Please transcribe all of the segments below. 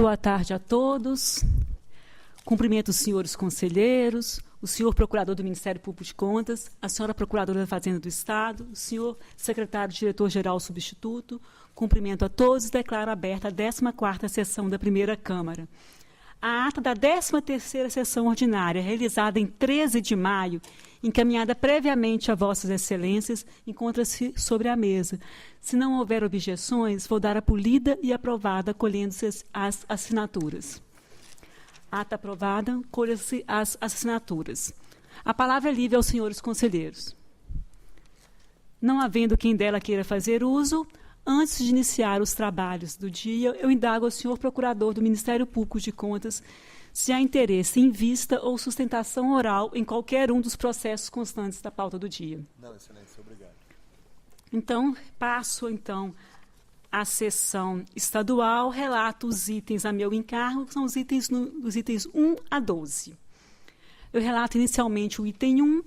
Boa tarde a todos. Cumprimento os senhores conselheiros, o senhor procurador do Ministério Público de Contas, a senhora procuradora da Fazenda do Estado, o senhor secretário-diretor-geral substituto. Cumprimento a todos e declaro aberta a 14ª sessão da primeira Câmara. A ata da 13ª sessão ordinária, realizada em 13 de maio, encaminhada previamente a vossas excelências, encontra-se sobre a mesa. Se não houver objeções, vou dar a por lida e aprovada, colhendo-se as assinaturas. Ata aprovada, colham-se as assinaturas. A palavra é livre aos senhores conselheiros. Não havendo quem dela queira fazer uso, antes de iniciar os trabalhos do dia, eu indago ao senhor procurador do Ministério Público de Contas se há interesse em vista ou sustentação oral em qualquer um dos processos constantes da pauta do dia. Não, excelência, obrigado. Então, passo à sessão estadual, relato os itens a meu encargo, que são os itens 1 a 12. Eu relato inicialmente o item 1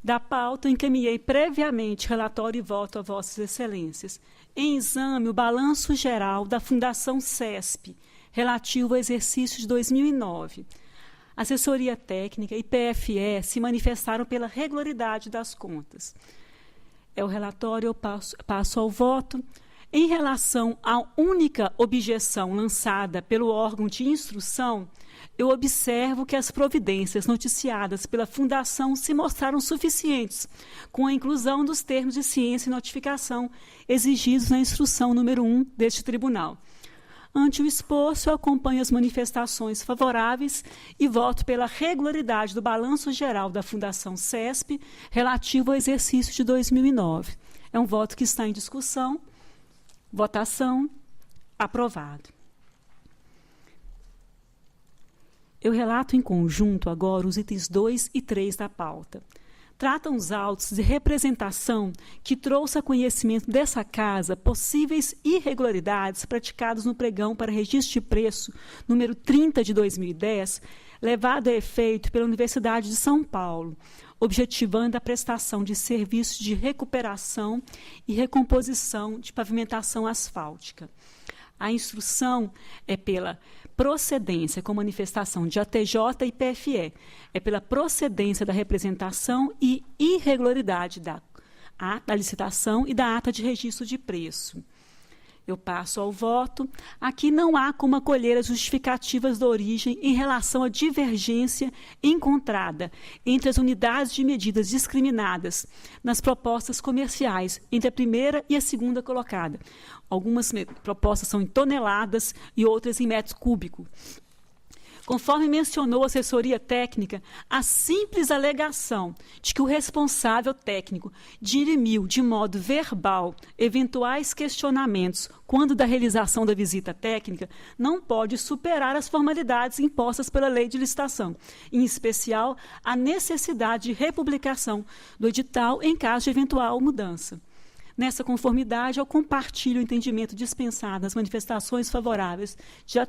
da pauta, encaminhei previamente relatório e voto a vossas excelências. Em exame, o balanço geral da Fundação CESP, relativo ao exercício de 2009. Assessoria técnica e PFE se manifestaram pela regularidade das contas. É o relatório, eu passo ao voto. Em relação à única objeção lançada pelo órgão de instrução, eu observo que as providências noticiadas pela Fundação se mostraram suficientes, com a inclusão dos termos de ciência e notificação exigidos na instrução número 1 deste tribunal. Ante o exposto, eu acompanho as manifestações favoráveis e voto pela regularidade do balanço geral da Fundação CESP relativo ao exercício de 2009. É um voto que está em discussão. Votação. Aprovado. Eu relato em conjunto agora os itens 2 e 3 da pauta. Tratam os autos de representação que trouxe a conhecimento dessa casa possíveis irregularidades praticadas no pregão para registro de preço número 30 de 2010, levado a efeito pela Universidade de São Paulo, objetivando a prestação de serviços de recuperação e recomposição de pavimentação asfáltica. A instrução é pela procedência com manifestação de ATJ e PFE, é pela procedência da representação e irregularidade da licitação e da ata de registro de preço. Eu passo ao voto. Aqui não há como acolher as justificativas da origem em relação à divergência encontrada entre as unidades de medidas discriminadas nas propostas comerciais entre a primeira e a segunda colocada. Algumas propostas são em toneladas e outras em metros cúbicos. Conforme mencionou a assessoria técnica, a simples alegação de que o responsável técnico dirimiu de modo verbal eventuais questionamentos quando da realização da visita técnica não pode superar as formalidades impostas pela lei de licitação, em especial a necessidade de republicação do edital em caso de eventual mudança. Nessa conformidade, eu compartilho o entendimento dispensado nas manifestações desfavoráveis de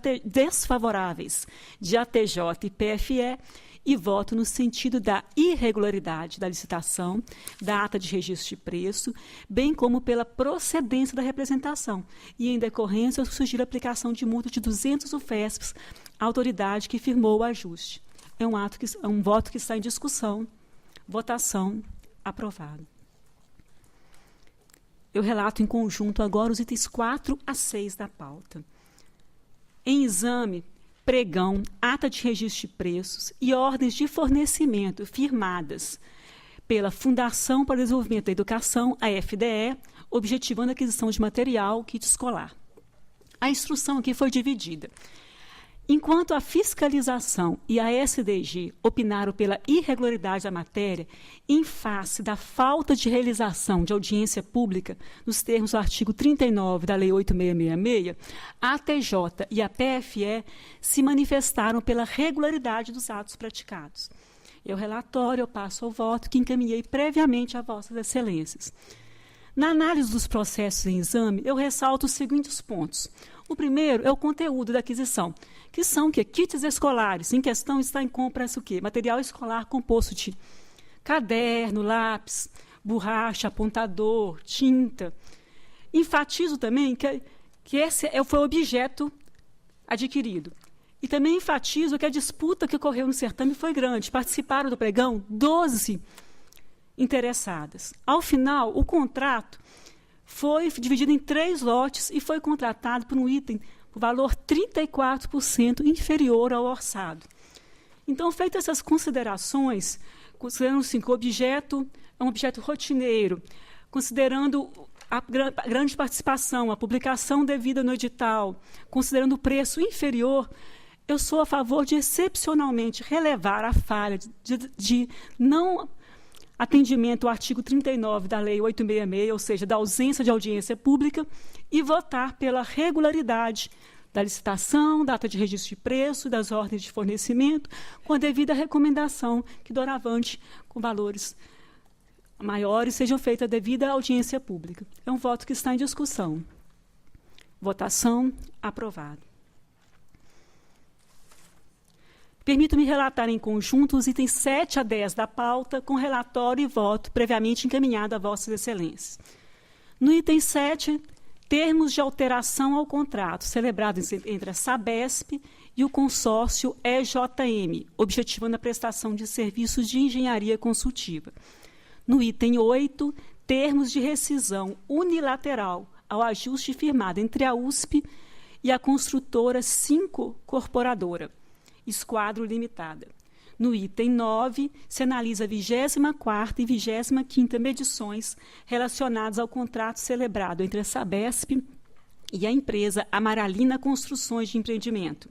ATJ e PFE e voto no sentido da irregularidade da licitação, da ata de registro de preço, bem como pela procedência da representação. E, em decorrência, eu sugiro a aplicação de multa de 200 UFESPs à autoridade que firmou o ajuste. É um voto que está em discussão. Votação. Aprovado. Eu relato em conjunto agora os itens 4 a 6 da pauta. Em exame, pregão, ata de registro de preços e ordens de fornecimento firmadas pela Fundação para o Desenvolvimento da Educação, a FDE, objetivando a aquisição de material, kit escolar. A instrução aqui foi dividida. Enquanto a fiscalização e a SDG opinaram pela irregularidade da matéria, em face da falta de realização de audiência pública, nos termos do artigo 39 da Lei 8666, a ATJ e a PFE se manifestaram pela regularidade dos atos praticados. O relatório, eu passo ao voto, que encaminhei previamente a vossas excelências. Na análise dos processos em exame, eu ressalto os seguintes pontos. O primeiro é o conteúdo da aquisição, que são kits escolares. Em questão está em compra o quê? Material escolar composto de caderno, lápis, borracha, apontador, tinta. Enfatizo também que esse foi o objeto adquirido. E também enfatizo que a disputa que ocorreu no certame foi grande. Participaram do pregão 12 interessadas. Ao final, o contrato foi dividido em 3 lotes e foi contratado por um item por valor 34% inferior ao orçado. Então, feitas essas considerações, considerando assim, que o objeto é um objeto rotineiro, considerando a grande participação, a publicação devida no edital, considerando o preço inferior, eu sou a favor de excepcionalmente relevar a falha de não atendimento ao artigo 39 da Lei 866, ou seja, da ausência de audiência pública, e votar pela regularidade da licitação, data de registro de preço, das ordens de fornecimento, com a devida recomendação que, doravante, com valores maiores, sejam feitas a devida audiência pública. É um voto que está em discussão. Votação aprovado. Permito-me relatar em conjunto os itens 7 a 10 da pauta, com relatório e voto previamente encaminhado a Vossas Excelências. No item 7, termos de alteração ao contrato celebrado entre a Sabesp e o consórcio EJM, objetivando a prestação de serviços de engenharia consultiva. No item 8, termos de rescisão unilateral ao ajuste firmado entre a USP e a construtora 5 Corporadora, Esquadro Limitada. No item 9, se analisa a 24ª e 25ª medições relacionadas ao contrato celebrado entre a Sabesp e a empresa Amaralina Construções de Empreendimento.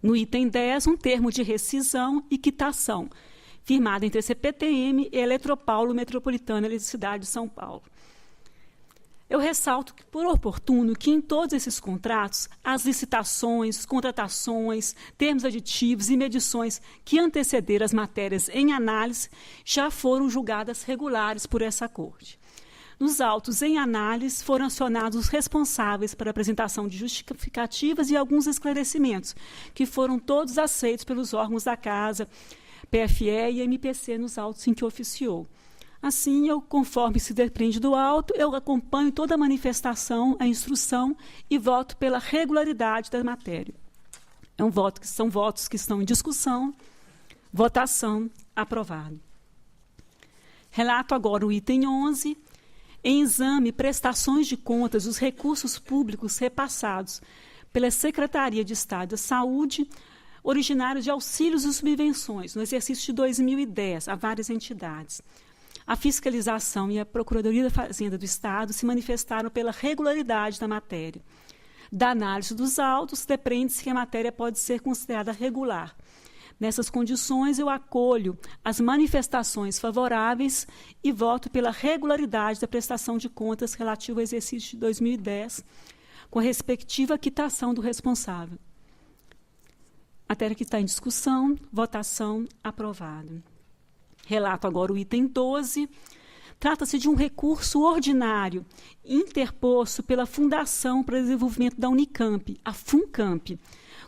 No item 10, um termo de rescisão e quitação, firmado entre a CPTM e a Eletropaulo Metropolitana Eletricidade de São Paulo. Eu ressalto que, por oportuno, que em todos esses contratos, as licitações, contratações, termos aditivos e medições que antecederam as matérias em análise já foram julgadas regulares por essa Corte. Nos autos em análise, foram acionados os responsáveis para a apresentação de justificativas e alguns esclarecimentos, que foram todos aceitos pelos órgãos da Casa, PFE e MPC nos autos em que oficiou. Assim, conforme se depende do auto, eu acompanho toda a manifestação, a instrução e voto pela regularidade da matéria. São votos que estão em discussão. Votação aprovado. Relato agora o item 11. Em exame, prestações de contas dos recursos públicos repassados pela Secretaria de Estado da Saúde, originários de auxílios e subvenções, no exercício de 2010, a várias entidades. A fiscalização e a Procuradoria da Fazenda do Estado se manifestaram pela regularidade da matéria. Da análise dos autos, depreende-se que a matéria pode ser considerada regular. Nessas condições, eu acolho as manifestações favoráveis e voto pela regularidade da prestação de contas relativa ao exercício de 2010, com a respectiva quitação do responsável. Matéria que está em discussão, votação aprovado. Relato agora o item 12. Trata-se de um recurso ordinário interposto pela Fundação para o Desenvolvimento da Unicamp, a FUNCAMP,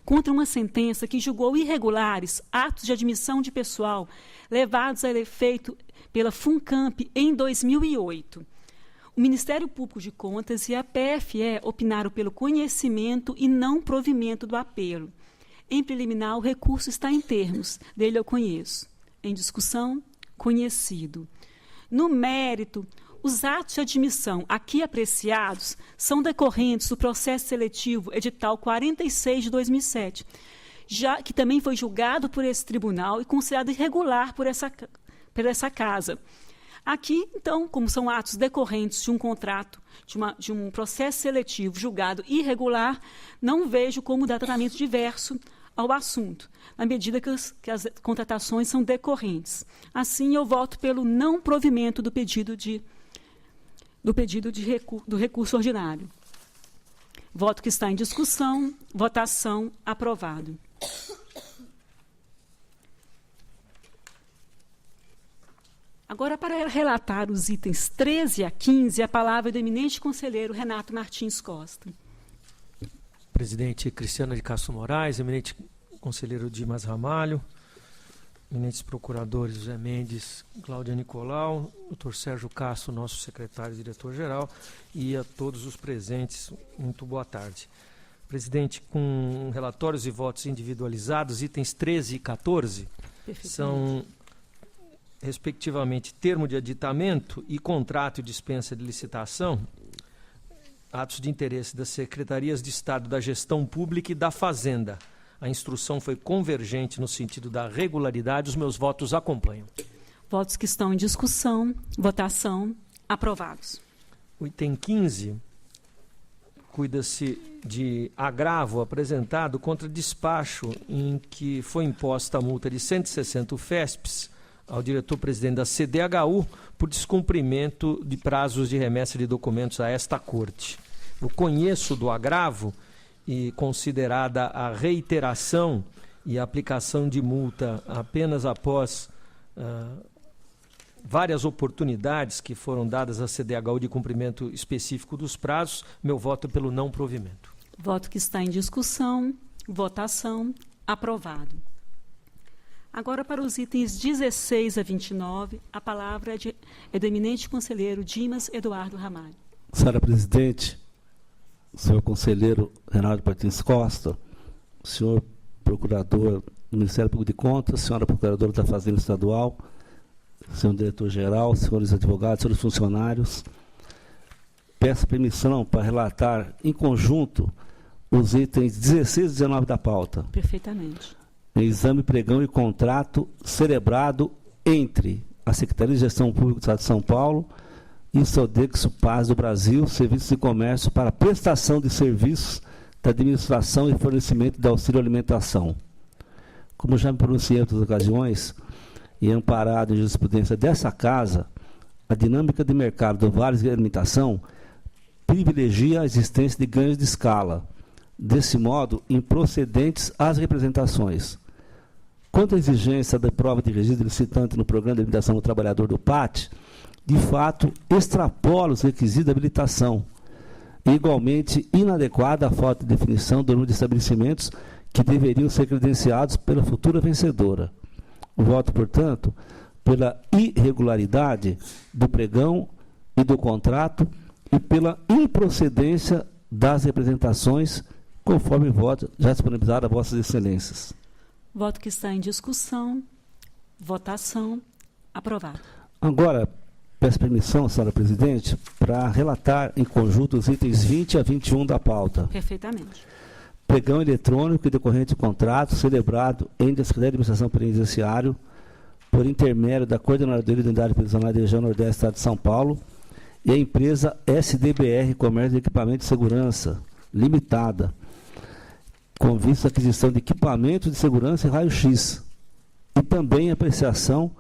contra uma sentença que julgou irregulares atos de admissão de pessoal levados a efeito pela FUNCAMP em 2008. O Ministério Público de Contas e a PFE opinaram pelo conhecimento e não provimento do apelo. Em preliminar, o recurso está em termos, dele eu conheço. Em discussão, conhecido. No mérito, os atos de admissão aqui apreciados são decorrentes do processo seletivo edital 46 de 2007, que também foi julgado por esse tribunal e considerado irregular por essa casa. Aqui, então, como são atos decorrentes de um contrato, de um processo seletivo julgado irregular, não vejo como dar tratamento diverso ao assunto, na medida que as contratações são decorrentes. Assim, eu voto pelo não provimento do recurso ordinário. Voto que está em discussão, votação aprovado. Agora, para relatar os itens 13 a 15, a palavra é do eminente conselheiro Renato Martins Costa. Presidente Cristiana de Castro Moraes, eminente conselheiro Dimas Ramalho, eminentes procuradores José Mendes, Cláudia Nicolau, Dr. Sérgio Castro, nosso secretário e diretor-geral, e a todos os presentes, muito boa tarde. Presidente, com relatórios e votos individualizados, itens 13 e 14 são, respectivamente, termo de aditamento e contrato e dispensa de licitação, atos de interesse das Secretarias de Estado da Gestão Pública e da Fazenda. A instrução foi convergente no sentido da regularidade. Os meus votos acompanham. Votos que estão em discussão, votação, aprovados. O item 15 cuida-se de agravo apresentado contra despacho em que foi imposta a multa de 160 UFESPs ao diretor-presidente da CDHU por descumprimento de prazos de remessa de documentos a esta Corte. Eu conheço do agravo e, considerada a reiteração e a aplicação de multa apenas após várias oportunidades que foram dadas à CDHU de cumprimento específico dos prazos, meu voto é pelo não provimento. Voto que está em discussão, votação, aprovado. Agora, para os itens 16 a 29, a palavra é do eminente conselheiro Dimas Eduardo Ramalho. Senhora Presidente, senhor conselheiro Reinaldo Martins Costa, senhor procurador do Ministério Público de Contas, senhora procuradora da Fazenda Estadual, senhor diretor-geral, senhores advogados, senhores funcionários, peço permissão para relatar em conjunto os itens 16 e 19 da pauta. Perfeitamente. Exame, pregão e contrato celebrado entre a Secretaria de Gestão Pública do Estado de São Paulo e o Sodexo Paz do Brasil, Serviços de Comércio para prestação de serviços da administração e fornecimento de auxílio alimentação. Como já me pronunciei em outras ocasiões, e amparado em jurisprudência dessa Casa, a dinâmica de mercado do Vale de Alimentação privilegia a existência de ganhos de escala, desse modo improcedentes as representações. Quanto à exigência da prova de registro licitante no Programa de Habilitação do Trabalhador do PAT, de fato extrapola os requisitos de habilitação, e igualmente inadequada a falta de definição do número de estabelecimentos que deveriam ser credenciados pela futura vencedora. Voto, portanto, pela irregularidade do pregão e do contrato e pela improcedência das representações, conforme voto já disponibilizado a Vossas Excelências. Voto que está em discussão, votação, aprovado. Agora, peço permissão, senhora Presidente, para relatar em conjunto os itens 20 a 21 da pauta. Perfeitamente. Pregão eletrônico e decorrente de contrato celebrado entre a Secretaria de Administração Penitenciária por intermédio da Coordenadoria de Unidade Prisional da Região Nordeste do Estado de São Paulo e a empresa SDBR Comércio de Equipamento de Segurança Limitada, com vista à aquisição de equipamentos de segurança e raio-x, e também a apreciação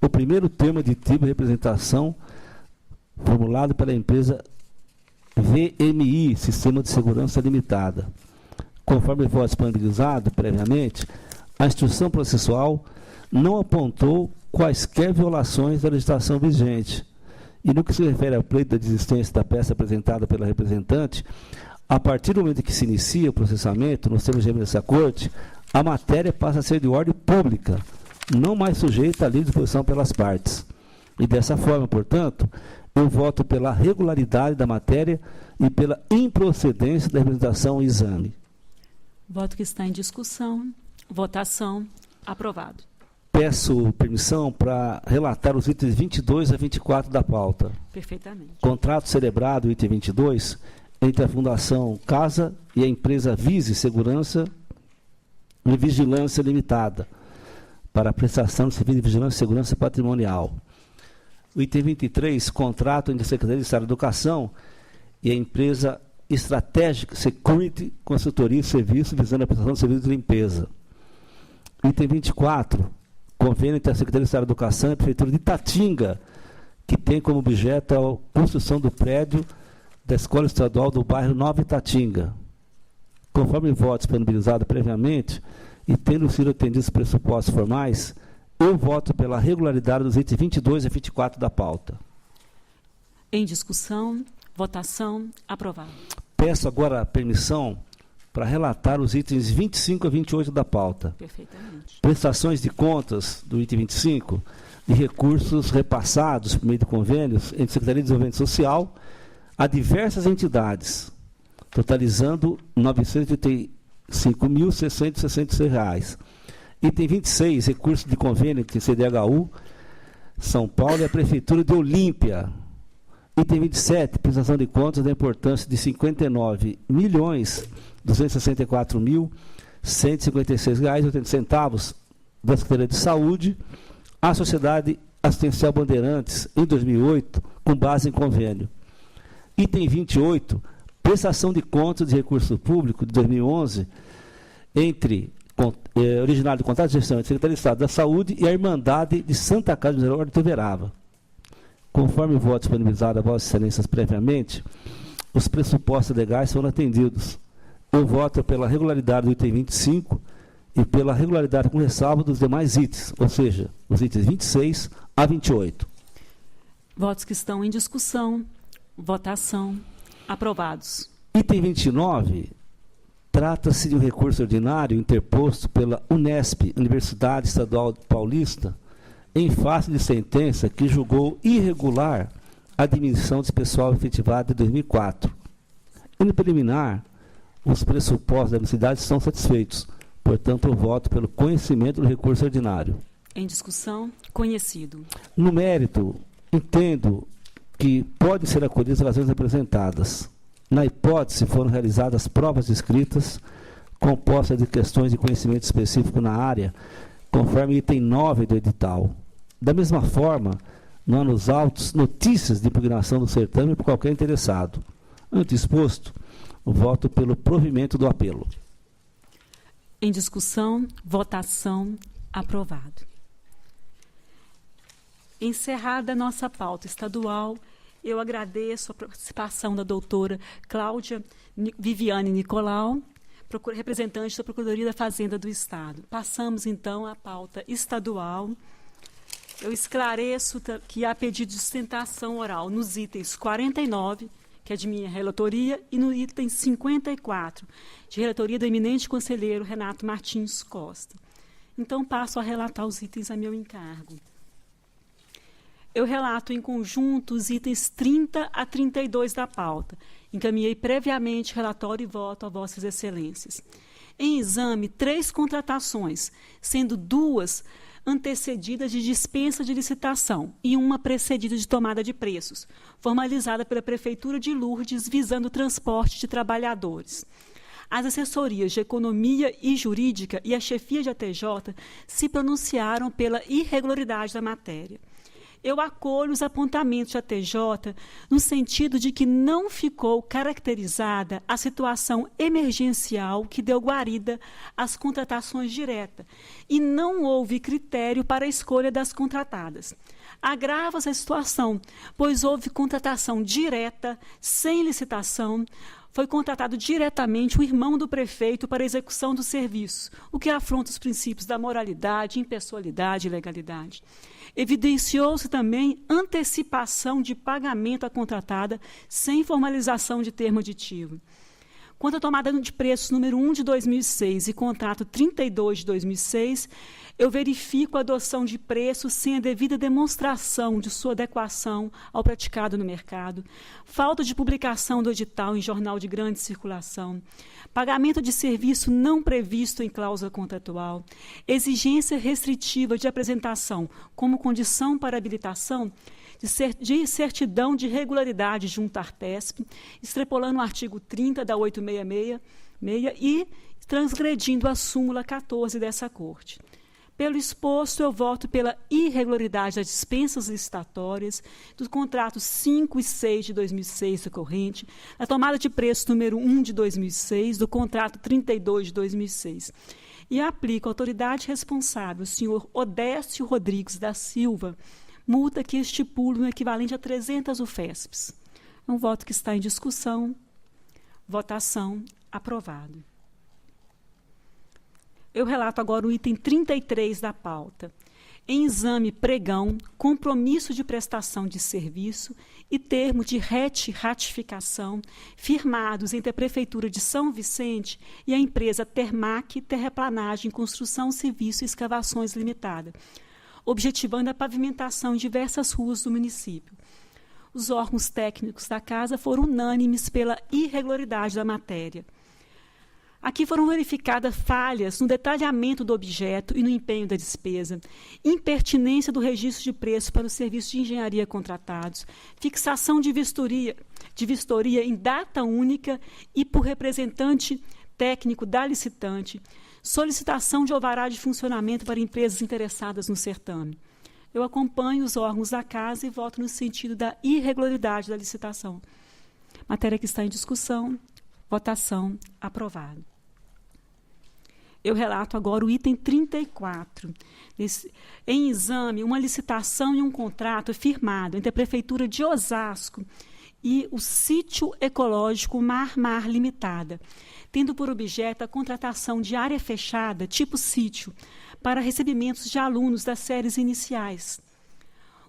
o primeiro termo aditivo de representação formulado pela empresa VMI, Sistema de Segurança Limitada. Conforme foi disponibilizado previamente, a instrução processual não apontou quaisquer violações da legislação vigente. E no que se refere ao pleito da desistência da peça apresentada pela representante, a partir do momento em que se inicia o processamento, nos termos de dessa Corte, a matéria passa a ser de ordem pública, não mais sujeita à livre disposição pelas partes. E dessa forma, portanto, eu voto pela regularidade da matéria e pela improcedência da representação e exame. Voto que está em discussão, votação, aprovado. Peço permissão para relatar os itens 22 a 24 da pauta. Perfeitamente. Contrato celebrado, item 22, entre a Fundação Casa e a empresa Vise Segurança e Vigilância Limitada, para a prestação de serviço de vigilância e segurança patrimonial. O item 23, contrato entre a Secretaria de Estado da Educação e a empresa Strategic Security Consultoria e Serviço visando a prestação de serviços de limpeza. Item 24, convênio entre a Secretaria de Estado da Educação e a Prefeitura de Itatinga, que tem como objeto a construção do prédio da Escola Estadual do bairro Nova Itatinga. Conforme o voto disponibilizado previamente, e tendo sido atendidos os pressupostos formais, eu voto pela regularidade dos itens 22 a 24 da pauta. Em discussão, votação, aprovado. Peço agora a permissão para relatar os itens 25 a 28 da pauta. Perfeitamente. Prestações de contas do item 25, de recursos repassados por meio de convênios entre a Secretaria de Desenvolvimento Social a diversas entidades, totalizando R$ 935.666. Item 26, recurso de convênio entre CDHU, São Paulo e a Prefeitura de Olímpia. Item 27, prestação de contas da importância de R$ 59.264.156,80 da Secretaria de Saúde à Sociedade Assistencial Bandeirantes em 2008, com base em convênio. Item 28, prestação de contas de recurso público de 2011 entre originário do contrato de gestão entre a Secretaria de Estado da Saúde e a Irmandade de Santa Casa de Misericórdia de Ituverava. Conforme o voto disponibilizado a Vossas Excelências previamente, os pressupostos legais foram atendidos. Eu voto pela regularidade do item 25 e pela regularidade com ressalva dos demais itens, ou seja, os itens 26 a 28. Votos que estão em discussão. Votação. Aprovados. Item 29, trata-se de um recurso ordinário interposto pela Unesp, Universidade Estadual Paulista, em face de sentença que julgou irregular a admissão desse pessoal efetivado em 2004. No preliminar, os pressupostos da necessidade são satisfeitos. Portanto, eu voto pelo conhecimento do recurso ordinário. Em discussão, conhecido. No mérito, entendo que podem ser acolhidas as razões apresentadas. Na hipótese, foram realizadas provas escritas compostas de questões de conhecimento específico na área, conforme item 9 do edital. Da mesma forma, não há nos autos notícias de impugnação do certame por qualquer interessado. Ante exposto, voto pelo provimento do apelo. Em discussão, votação, aprovado. Encerrada a nossa pauta estadual, eu agradeço a participação da doutora Cláudia Viviane Nicolau, representante da Procuradoria da Fazenda do Estado. Passamos, então, à pauta estadual. Eu esclareço que há pedido de sustentação oral nos itens 49, que é de minha relatoria, e no item 54, de relatoria do eminente conselheiro Renato Martins Costa. Então, passo a relatar os itens a meu encargo. Eu relato em conjunto os itens 30 a 32 da pauta. Encaminhei previamente relatório e voto a Vossas Excelências. Em exame, 3 contratações, sendo 2 antecedidas de dispensa de licitação e uma precedida de tomada de preços, formalizada pela Prefeitura de Lourdes, visando o transporte de trabalhadores. As assessorias de Economia e Jurídica e a chefia de ATJ se pronunciaram pela irregularidade da matéria. Eu acolho os apontamentos de ATJ no sentido de que não ficou caracterizada a situação emergencial que deu guarida às contratações diretas e não houve critério para a escolha das contratadas. Agrava-se a situação, pois houve contratação direta, sem licitação. Foi contratado diretamente o irmão do prefeito para a execução do serviço, o que afronta os princípios da moralidade, impessoalidade e legalidade. Evidenciou-se também antecipação de pagamento à contratada sem formalização de termo aditivo. Quanto à tomada de preços número 1 de 2006 e contrato 32 de 2006, eu verifico a adoção de preços sem a devida demonstração de sua adequação ao praticado no mercado, falta de publicação do edital em jornal de grande circulação, pagamento de serviço não previsto em cláusula contratual, exigência restritiva de apresentação como condição para habilitação de certidão de regularidade junto à Artesp, extrapolando o artigo 30 da 866 e transgredindo a súmula 14 dessa Corte. Pelo exposto, eu voto pela irregularidade das dispensas licitatórias, dos contratos 5 e 6 de 2006 decorrente, da tomada de preço número 1 de 2006, do contrato 32 de 2006. E aplico à autoridade responsável, o senhor Odécio Rodrigues da Silva, multa que estipula um equivalente a 300 UFESPs. É um voto que está em discussão. Votação. Aprovado. Eu relato agora o item 33 da pauta. Em exame pregão, compromisso de prestação de serviço e termo de ratificação firmados entre a Prefeitura de São Vicente e a empresa Termac Terraplanagem, Construção, Serviço e Escavações Limitada, objetivando a pavimentação em diversas ruas do município. Os órgãos técnicos da Casa foram unânimes pela irregularidade da matéria. Aqui foram verificadas falhas no detalhamento do objeto e no empenho da despesa, impertinência do registro de preços para os serviços de engenharia contratados, fixação de vistoria em data única e por representante técnico da licitante, solicitação de alvará de funcionamento para empresas interessadas no certame. Eu acompanho os órgãos da Casa e voto no sentido da irregularidade da licitação. Matéria que está em discussão, votação, aprovado. Eu relato agora o item 34. Em exame, uma licitação e um contrato firmado entre a Prefeitura de Osasco e o Sítio Ecológico Mar Limitada, tendo por objeto a contratação de área fechada, tipo sítio, para recebimentos de alunos das séries iniciais.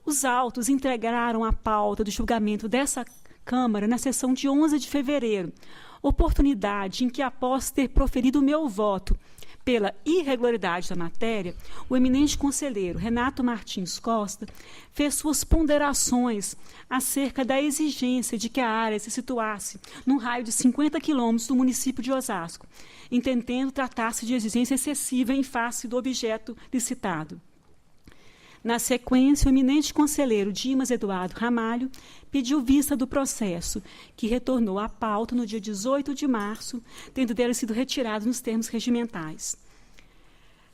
Os autos integraram a pauta do julgamento dessa Câmara na sessão de 11 de fevereiro, oportunidade em que, após ter proferido o meu voto pela irregularidade da matéria, o eminente conselheiro Renato Martins Costa fez suas ponderações acerca da exigência de que a área se situasse num raio de 50 quilômetros do município de Osasco, entendendo tratar-se de exigência excessiva em face do objeto licitado. Na sequência, o eminente conselheiro Dimas Eduardo Ramalho pediu vista do processo, que retornou à pauta no dia 18 de março, tendo dele sido retirado nos termos regimentais.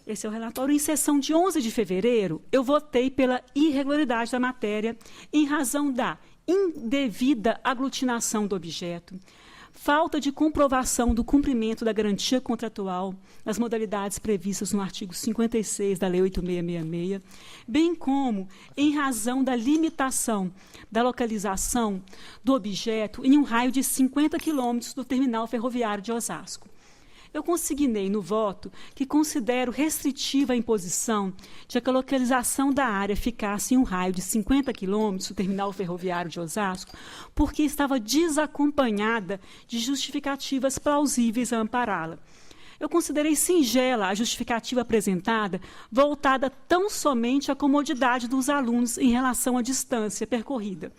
Esse é o relatório. Em sessão de 11 de fevereiro, eu votei pela irregularidade da matéria em razão da indevida aglutinação do objeto, falta de comprovação do cumprimento da garantia contratual nas modalidades previstas no artigo 56 da Lei 8666, bem como em razão da limitação da localização do objeto em um raio de 50 quilômetros do terminal ferroviário de Osasco. Eu consignei no voto que considero restritiva a imposição de que a localização da área ficasse em um raio de 50 quilômetros do terminal ferroviário de Osasco, porque estava desacompanhada de justificativas plausíveis a ampará-la. Eu considerei singela a justificativa apresentada, voltada tão somente à comodidade dos alunos em relação à distância percorrida.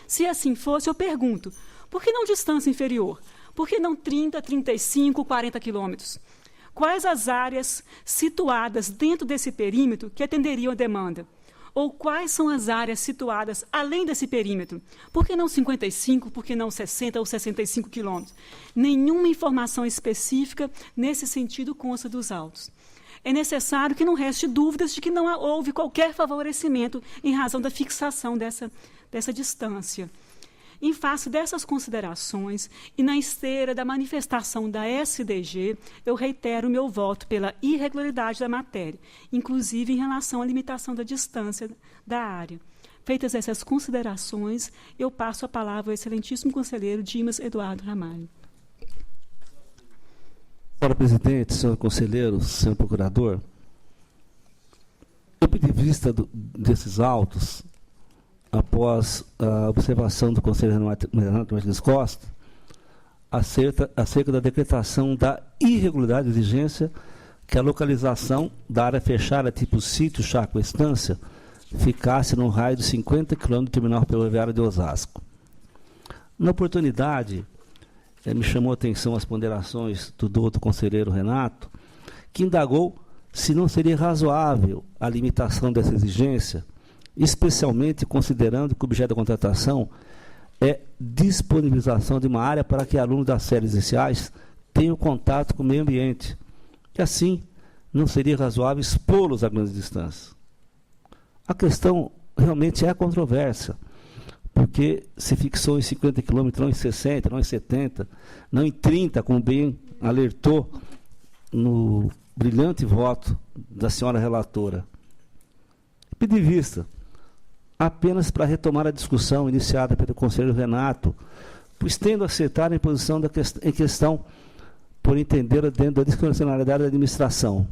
Se assim fosse, eu pergunto, por que não distância inferior? Por que não 30, 35, 40 quilômetros? Quais as áreas situadas dentro desse perímetro que atenderiam a demanda? Ou quais são as áreas situadas além desse perímetro? Por que não 55, por que não 60 ou 65 quilômetros? Nenhuma informação específica nesse sentido consta dos autos. É necessário que não reste dúvidas de que não houve qualquer favorecimento em razão da fixação dessa distância. Em face dessas considerações e na esteira da manifestação da SDG, eu reitero o meu voto pela irregularidade da matéria, inclusive em relação à limitação da distância da área. Feitas essas considerações, eu passo a palavra ao excelentíssimo conselheiro Dimas Eduardo Ramalho. Senhora presidente, senhor conselheiro, senhor procurador, eu pedi vista desses autos após a observação do conselheiro Renato Martins Costa acerca da decretação da irregularidade de exigência que a localização da área fechada tipo sítio, chácara ou estância ficasse num raio de 50 km do terminal ferroviário de Osasco. Na oportunidade, me chamou a atenção as ponderações do outro conselheiro Renato, que indagou se não seria razoável a limitação dessa exigência, especialmente considerando que o objeto da contratação é disponibilização de uma área para que alunos das séries iniciais tenham contato com o meio ambiente. E assim, não seria razoável expô-los a grandes distâncias. A questão realmente é controversa, porque se fixou em 50 km, não em 60, não em 70, não em 30, como bem alertou no brilhante voto da senhora relatora. Pedi vista apenas para retomar a discussão iniciada pelo conselheiro Renato, pois tendo a acertar a imposição em questão por entender dentro da discricionalidade da administração,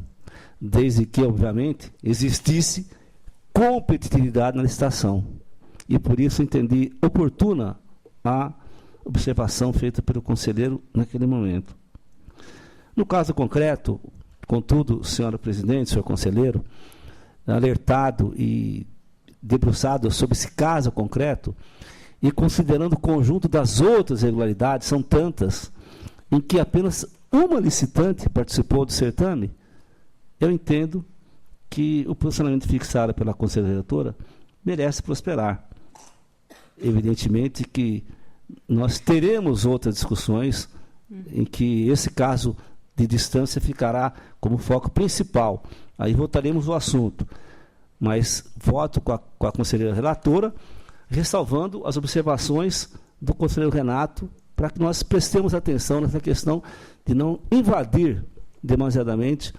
desde que, obviamente, existisse competitividade na licitação. E por isso entendi oportuna a observação feita pelo conselheiro naquele momento. No caso concreto, contudo, senhora presidente, senhor conselheiro, alertado e debruçado sobre esse caso concreto, e considerando o conjunto das outras irregularidades, são tantas, em que apenas uma licitante participou do certame, eu entendo que o posicionamento fixado pela conselheira relatora merece prosperar. Evidentemente que nós teremos outras discussões em que esse caso de distância ficará como foco principal. Aí voltaremos ao assunto. Mas voto com a conselheira relatora, ressalvando as observações do conselheiro Renato, para que nós prestemos atenção nessa questão de não invadir demasiadamente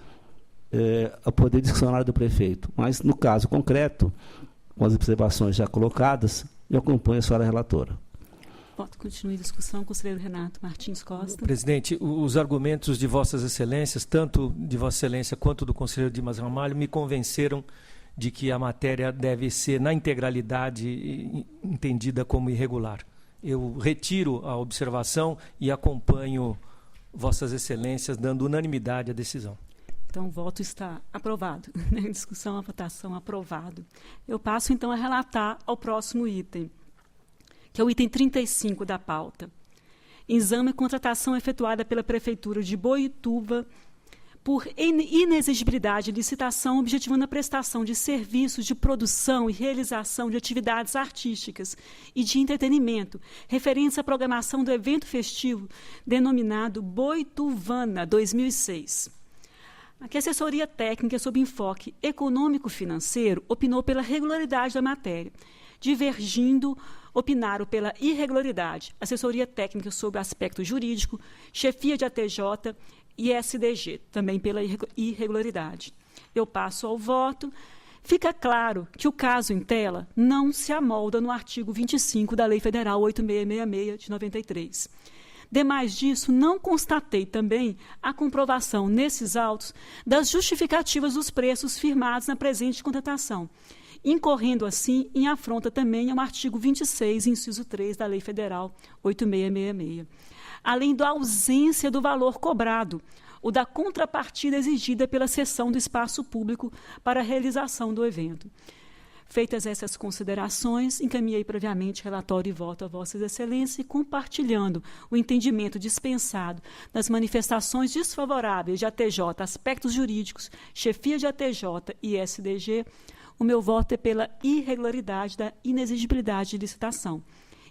o poder discricionário do prefeito. Mas, no caso concreto, com as observações já colocadas, eu acompanho a senhora relatora. Voto continue a discussão. Conselheiro Renato Martins Costa. Presidente, os argumentos de Vossas Excelências, tanto de Vossa Excelência quanto do conselheiro Dimas Ramalho, me convenceram de que a matéria deve ser, na integralidade, entendida como irregular. Eu retiro a observação e acompanho Vossas Excelências, dando unanimidade à decisão. Então, o voto está aprovado. Em discussão, a votação aprovado. Eu passo, então, a relatar ao próximo item, que é o item 35 da pauta. Exame e contratação efetuada pela Prefeitura de Boituva por inexigibilidade de licitação objetivando a prestação de serviços de produção e realização de atividades artísticas e de entretenimento referentes à programação do evento festivo denominado Boituvana 2006. Aqui a assessoria técnica sob enfoque econômico-financeiro opinou pela regularidade da matéria, divergindo, opinaram pela irregularidade, assessoria técnica sob aspecto jurídico, chefia de ATJ e SDG, também pela irregularidade. Eu passo ao voto. Fica claro que o caso em tela não se amolda no artigo 25 da Lei Federal 8666 de 93. Demais disso, não constatei também a comprovação nesses autos das justificativas dos preços firmados na presente contratação, incorrendo assim em afronta também ao artigo 26, inciso 3 da Lei Federal 8666. Além da ausência do valor cobrado, ou da contrapartida exigida pela cessão do espaço público para a realização do evento. Feitas essas considerações, encaminhei previamente relatório e voto a Vossas Excelências e, compartilhando o entendimento dispensado das manifestações desfavoráveis de ATJ, aspectos jurídicos, chefia de ATJ e SDG, o meu voto é pela irregularidade da inexigibilidade de licitação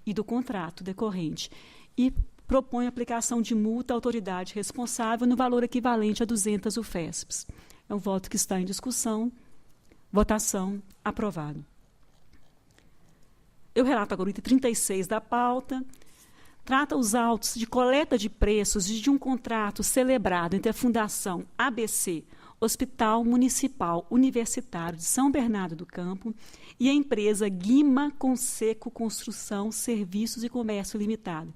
e do contrato decorrente e proponho a aplicação de multa à autoridade responsável no valor equivalente a 200 UFESPs. É um voto que está em discussão. Votação aprovado. Eu relato agora o item 36 da pauta. Trata os autos de coleta de preços de um contrato celebrado entre a Fundação ABC, Hospital Municipal Universitário de São Bernardo do Campo, e a empresa Guima Conseco Construção, Serviços e Comércio Limitado,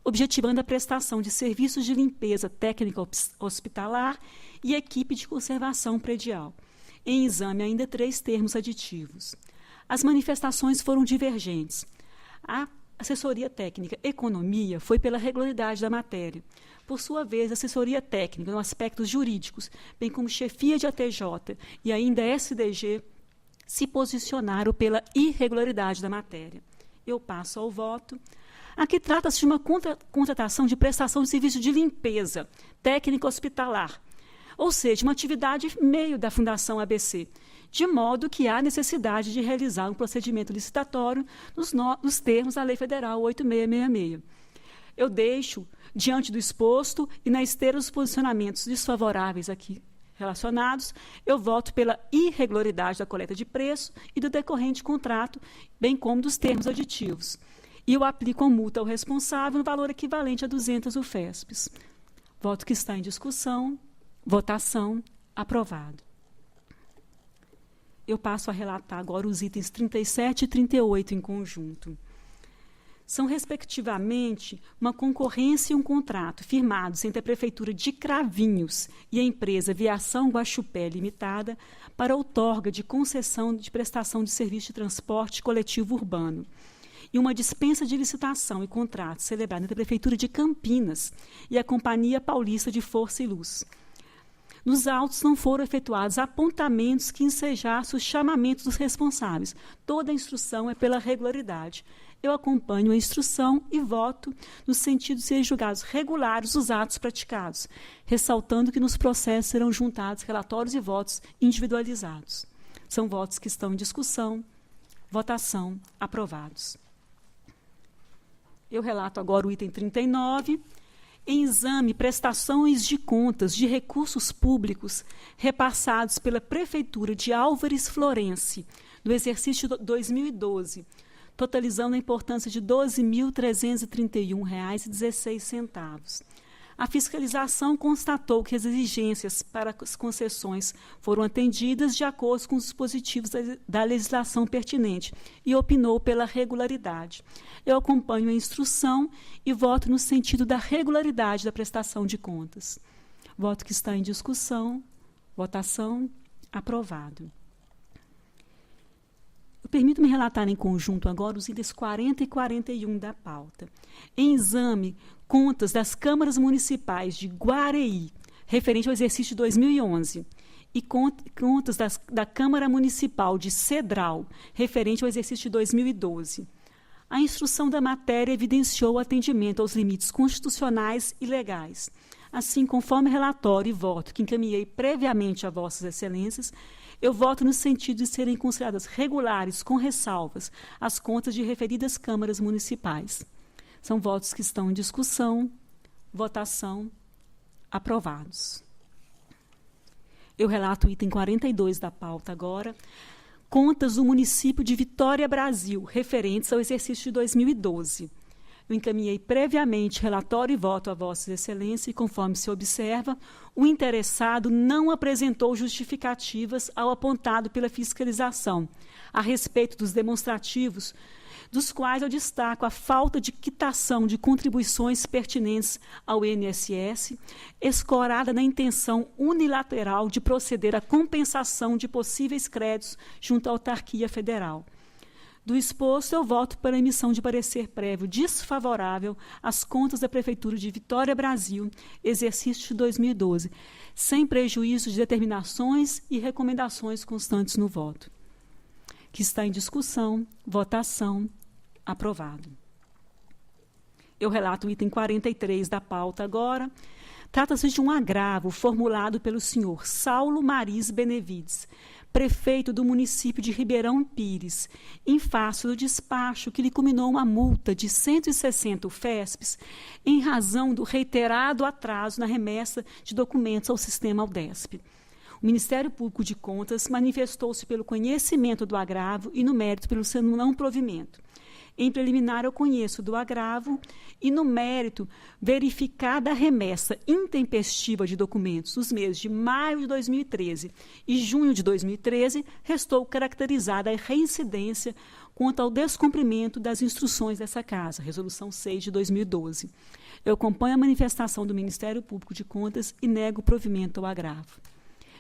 objetivando a prestação de serviços de limpeza técnica hospitalar e equipe de conservação predial. Em exame, ainda 3 termos aditivos. As manifestações foram divergentes. A assessoria técnica Economia foi pela regularidade da matéria. Por sua vez, a assessoria técnica, no aspectos jurídicos, bem como chefia de ATJ e ainda SDG, se posicionaram pela irregularidade da matéria. Eu passo ao voto. Aqui trata-se de uma contratação de prestação de serviço de limpeza técnica hospitalar, ou seja, uma atividade meio da Fundação ABC, de modo que há necessidade de realizar um procedimento licitatório nos termos da Lei Federal 8666. Eu deixo, diante do exposto e na esteira dos posicionamentos desfavoráveis aqui relacionados, eu voto pela irregularidade da coleta de preço e do decorrente contrato, bem como dos termos aditivos. E eu aplico a multa ao responsável no valor equivalente a 200 UFESPs. Voto que está em discussão. Votação aprovado. Eu passo a relatar agora os itens 37 e 38 em conjunto. São, respectivamente, uma concorrência e um contrato firmados entre a Prefeitura de Cravinhos e a empresa Viação Guaxupé Limitada para outorga de concessão de prestação de serviço de transporte coletivo urbano e uma dispensa de licitação e contrato celebrada entre a Prefeitura de Campinas e a Companhia Paulista de Força e Luz. Nos autos não foram efetuados apontamentos que ensejassem os chamamentos dos responsáveis. Toda a instrução é pela regularidade. eu acompanho a instrução e voto no sentido de serem julgados regulares os atos praticados, ressaltando que nos processos serão juntados relatórios e votos individualizados. São votos que estão em discussão, votação, aprovados. Eu relato agora o item 39. Em exame, prestações de contas de recursos públicos repassados pela Prefeitura de Álvares Florence, do exercício 2012, totalizando a importância de R$ 12.331,16. A fiscalização constatou que as exigências para as concessões foram atendidas de acordo com os dispositivos da legislação pertinente e opinou pela regularidade. Eu acompanho a instrução e voto no sentido da regularidade da prestação de contas. Voto que está em discussão, votação, aprovado. Eu permito-me relatar em conjunto agora os itens 40 e 41 da pauta. Em exame, contas das câmaras municipais de Guareí, referente ao exercício de 2011, e contas da Câmara Municipal de Cedral, referente ao exercício de 2012. A instrução da matéria evidenciou o atendimento aos limites constitucionais e legais. Assim, conforme relatório e voto que encaminhei previamente a Vossas Excelências, eu voto no sentido de serem consideradas regulares, com ressalvas, as contas de referidas câmaras municipais. São votos que estão em discussão, votação, aprovados. Eu relato o item 42 da pauta agora. Contas do município de Vitória Brasil, referentes ao exercício de 2012. Eu encaminhei previamente relatório e voto a Vossas Excelências e, conforme se observa, o interessado não apresentou justificativas ao apontado pela fiscalização, a respeito dos demonstrativos, dos quais eu destaco a falta de quitação de contribuições pertinentes ao INSS, escorada na intenção unilateral de proceder à compensação de possíveis créditos junto à autarquia federal. Do exposto, eu voto para a emissão de parecer prévio desfavorável às contas da Prefeitura de Vitória Brasil, exercício de 2012, sem prejuízo de determinações e recomendações constantes no voto. Que está em discussão, votação, aprovado. Eu relato o item 43 da pauta agora. Trata-se de um agravo formulado pelo senhor Saulo Maris Benevides, prefeito do município de Ribeirão Pires, em face do despacho que lhe culminou uma multa de 160 UFESPs em razão do reiterado atraso na remessa de documentos ao sistema Aldesp. O Ministério Público de Contas manifestou-se pelo conhecimento do agravo e no mérito pelo seu não provimento. Em preliminar, eu conheço do agravo e, no mérito, verificada a remessa intempestiva de documentos nos meses de maio de 2013 e junho de 2013, restou caracterizada a reincidência quanto ao descumprimento das instruções dessa Casa, Resolução 6 de 2012. Eu acompanho a manifestação do Ministério Público de Contas e nego o provimento ao agravo.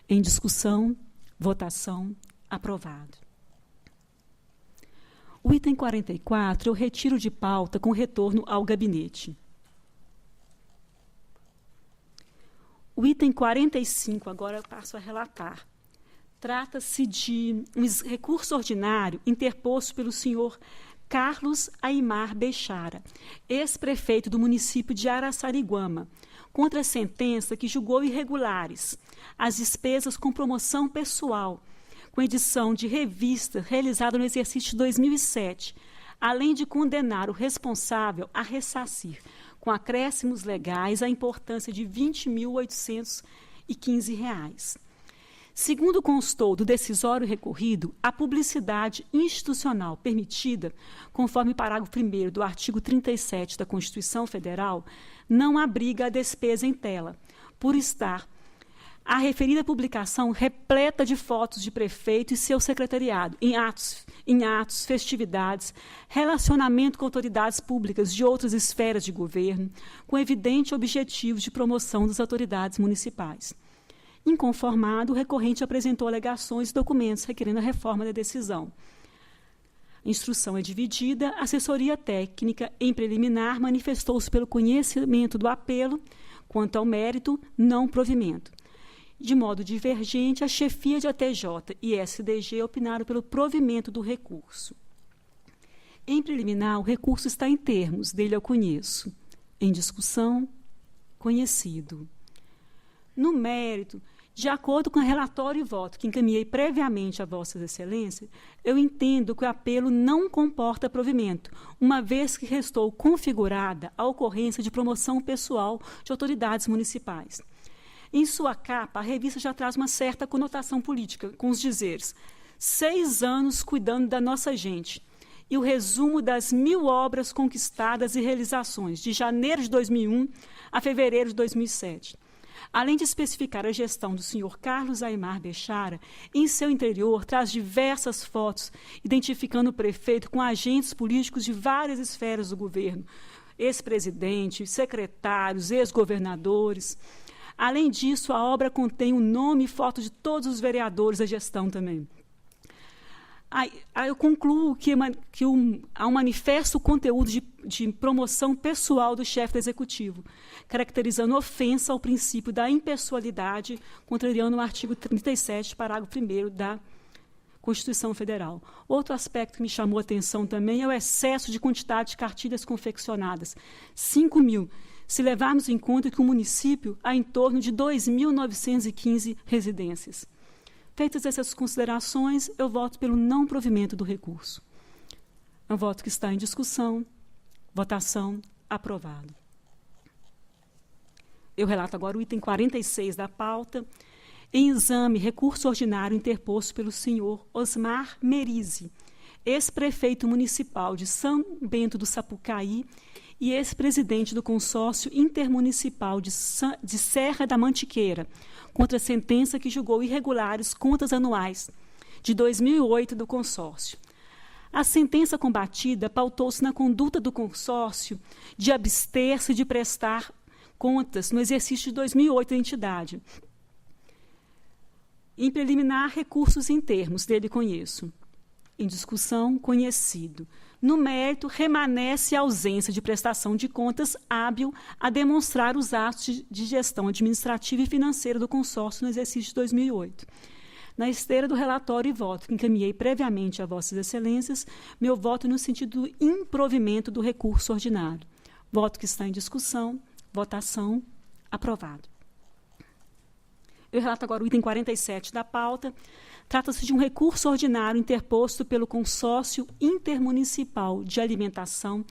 Em discussão, votação, aprovado. O item 44 eu retiro de pauta com retorno ao gabinete. O item 45, agora eu passo a relatar. Trata-se de um recurso ordinário interposto pelo senhor Carlos Aimar Bechara, ex-prefeito do município de Araçariguama, contra a sentença que julgou irregulares as despesas com promoção pessoal, com edição de revista realizada no exercício de 2007, além de condenar o responsável a ressarcir, com acréscimos legais, a importância de R$ 20.815. Segundo constou do decisório recorrido, a publicidade institucional permitida, conforme parágrafo 1º do artigo 37 da Constituição Federal, não abriga a despesa em tela, por estar a referida publicação repleta de fotos de prefeito e seu secretariado, em atos, festividades, relacionamento com autoridades públicas de outras esferas de governo, com evidente objetivo de promoção das autoridades municipais. Inconformado, o recorrente apresentou alegações e documentos requerendo a reforma da decisão. A instrução é dividida, a assessoria técnica, em preliminar, manifestou-se pelo conhecimento do apelo, quanto ao mérito, não provimento. De modo divergente, a chefia de ATJ e SDG opinaram pelo provimento do recurso. Em preliminar, o recurso está em termos, dele eu conheço. Em discussão, conhecido. No mérito, de acordo com o relatório e voto que encaminhei previamente a Vossas Excelências, eu entendo que o apelo não comporta provimento, uma vez que restou configurada a ocorrência de promoção pessoal de autoridades municipais. Em sua capa, a revista já traz uma certa conotação política, com os dizeres 6 anos cuidando da nossa gente, e o resumo das 1000 obras conquistadas e realizações, de janeiro de 2001 a fevereiro de 2007. Além de especificar a gestão do senhor Carlos Aimar Bechara, em seu interior traz diversas fotos, identificando o prefeito com agentes políticos de várias esferas do governo, ex-presidente, secretários, ex-governadores. Além disso, a obra contém o nome e foto de todos os vereadores da gestão também. Aí eu concluo que há um manifesto conteúdo de promoção pessoal do chefe do Executivo, caracterizando ofensa ao princípio da impessoalidade, contrariando o artigo 37, parágrafo 1º da Constituição Federal. Outro aspecto que me chamou a atenção também é o excesso de quantidade de cartilhas confeccionadas, 5.000, se levarmos em conta que o município há em torno de 2.915 residências. Feitas essas considerações, eu voto pelo não provimento do recurso. É um voto que está em discussão, votação, aprovado. Eu relato agora o item 46 da pauta. Em exame, recurso ordinário interposto pelo senhor Osmar Merizzi, ex-prefeito municipal de São Bento do Sapucaí e ex-presidente do consórcio intermunicipal de Serra da Mantiqueira, contra a sentença que julgou irregulares contas anuais de 2008 do consórcio. A sentença combatida pautou-se na conduta do consórcio de abster-se de prestar contas no exercício de 2008 da entidade. Em preliminar, recursos em termos, dele conheço. Em discussão, conhecido. No mérito, remanesce a ausência de prestação de contas hábil a demonstrar os atos de gestão administrativa e financeira do consórcio no exercício de 2008. Na esteira do relatório e voto que encaminhei previamente a Vossas Excelências, meu voto no sentido do improvimento do recurso ordinário. Voto que está em discussão, votação, aprovado. Eu relato agora o item 47 da pauta. Trata-se de um recurso ordinário interposto pelo Consórcio Intermunicipal de Alimentação,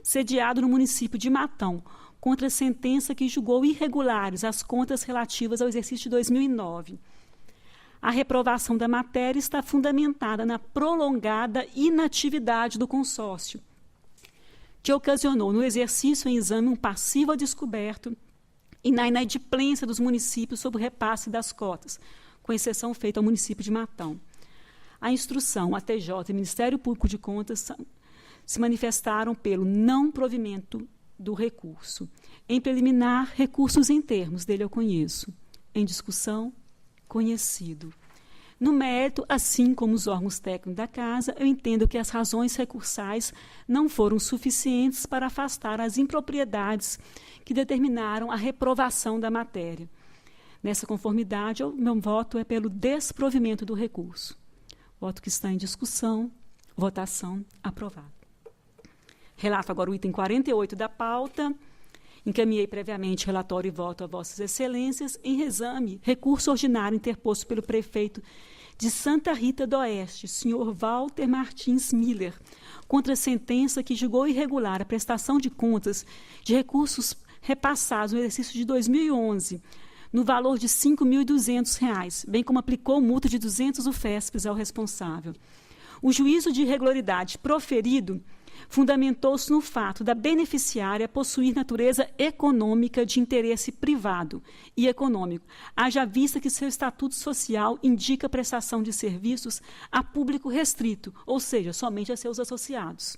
sediado no município de Matão, contra a sentença que julgou irregulares as contas relativas ao exercício de 2009. A reprovação da matéria está fundamentada na prolongada inatividade do consórcio, que ocasionou no exercício em exame um passivo a descoberto e na inadimplência dos municípios sobre o repasse das cotas, com exceção feita ao município de Matão. A instrução, a TJ e o Ministério Público de Contas se manifestaram pelo não provimento do recurso. Em preliminar, recursos em termos, dele eu conheço. Em discussão, conhecido. No mérito, assim como os órgãos técnicos da Casa, eu entendo que as razões recursais não foram suficientes para afastar as impropriedades que determinaram a reprovação da matéria. Nessa conformidade, o meu voto é pelo desprovimento do recurso. Voto que está em discussão, votação, aprovado. Relato agora o item 48 da pauta. Encaminhei previamente relatório e voto a Vossas Excelências. Em exame, recurso ordinário interposto pelo prefeito de Santa Rita do Oeste, senhor Walter Martins Miller, contra a sentença que julgou irregular a prestação de contas de recursos repassados no exercício de 2011, no valor de R$ 5.200, bem como aplicou multa de 200 UFESPs ao responsável. O juízo de irregularidade proferido fundamentou-se no fato da beneficiária possuir natureza econômica de interesse privado e econômico, haja vista que seu estatuto social indica prestação de serviços a público restrito, ou seja, somente a seus associados.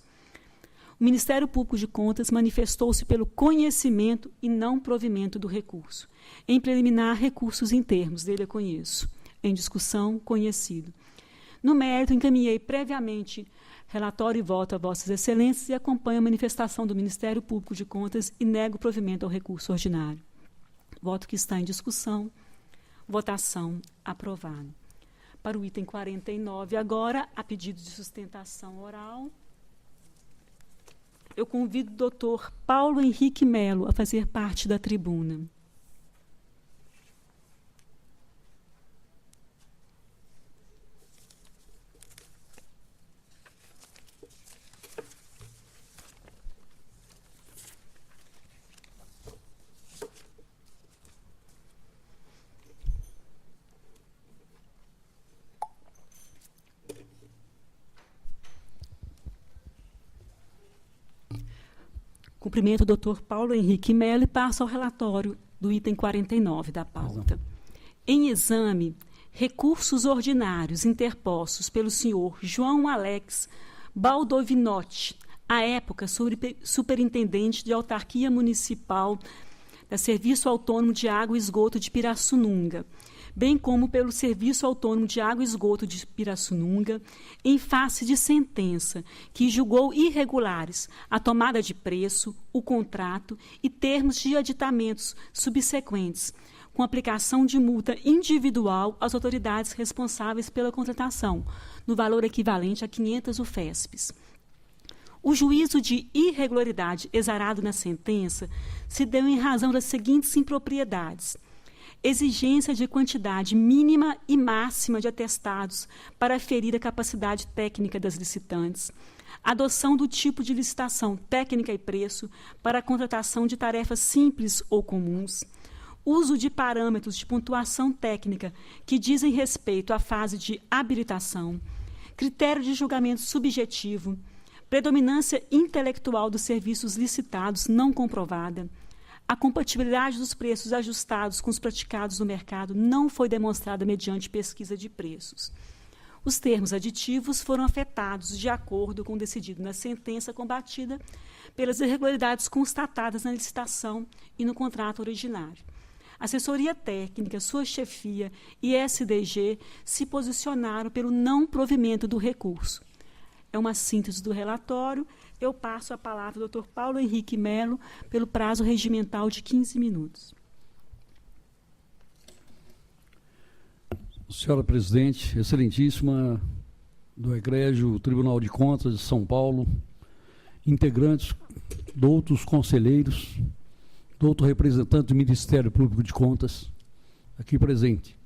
O Ministério Público de Contas manifestou-se pelo conhecimento e não provimento do recurso. Em preliminar, recursos em termos, dele eu conheço. Em discussão, conhecido. No mérito, encaminhei previamente relatório e voto a Vossas Excelências e acompanho a manifestação do Ministério Público de Contas e nego provimento ao recurso ordinário. Voto que está em discussão, votação, aprovado. Para o item 49, agora, a pedido de sustentação oral. eu convido o doutor Paulo Henrique Melo a fazer parte da tribuna. Cumprimento o doutor Paulo Henrique Melo e passo ao relatório do item 49 da pauta. Em exame, recursos ordinários interpostos pelo senhor João Alex Baldovinotti, à época superintendente de autarquia municipal da Serviço Autônomo de Água e Esgoto de Pirassununga, bem como pelo Serviço Autônomo de Água e Esgoto de Pirassununga, em face de sentença que julgou irregulares a tomada de preço, o contrato e termos de aditamentos subsequentes, com aplicação de multa individual às autoridades responsáveis pela contratação, no valor equivalente a 500 UFESPs. O juízo de irregularidade exarado na sentença se deu em razão das seguintes impropriedades: exigência de quantidade mínima e máxima de atestados para aferir a capacidade técnica das licitantes, adoção do tipo de licitação técnica e preço para a contratação de tarefas simples ou comuns, uso de parâmetros de pontuação técnica que dizem respeito à fase de habilitação, critério de julgamento subjetivo, predominância intelectual dos serviços licitados não comprovada. A compatibilidade dos preços ajustados com os praticados no mercado não foi demonstrada mediante pesquisa de preços. Os termos aditivos foram afetados de acordo com o decidido na sentença combatida pelas irregularidades constatadas na licitação e no contrato originário. Assessoria técnica, sua chefia e SDG se posicionaram pelo não provimento do recurso. É uma síntese do relatório. Eu passo a palavra ao Dr. Paulo Henrique Melo pelo prazo regimental de 15 minutos. Senhora Presidente, Excelentíssima do Egrégio Tribunal de Contas de São Paulo, integrantes, doutos conselheiros, douto representante do Ministério Público de Contas, aqui presente.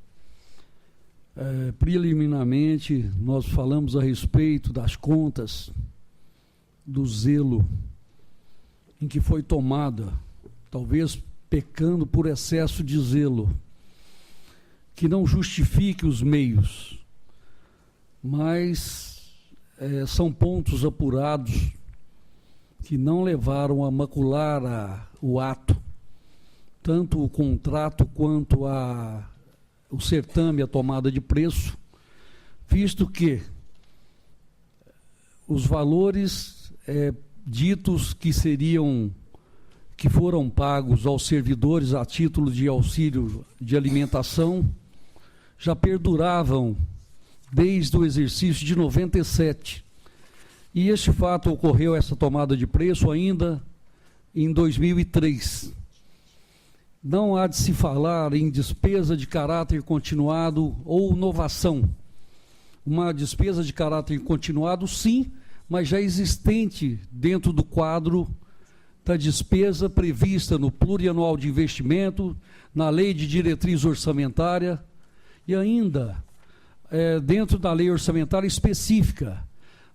Preliminarmente, nós falamos a respeito das contas, do zelo em que foi tomada, talvez pecando por excesso de zelo, que não justifique os meios, mas são pontos apurados que não levaram a macular o ato, tanto o contrato quanto o certame, a tomada de preço, visto que os valores ditos que foram pagos aos servidores a título de auxílio de alimentação já perduravam desde o exercício de 97. E este fato ocorreu, essa tomada de preço, ainda em 2003. Não há de se falar em despesa de caráter continuado ou novação. Uma despesa de caráter continuado, sim, mas já existente dentro do quadro da despesa prevista no Plurianual de Investimento, na Lei de Diretriz Orçamentária e ainda dentro da Lei Orçamentária específica.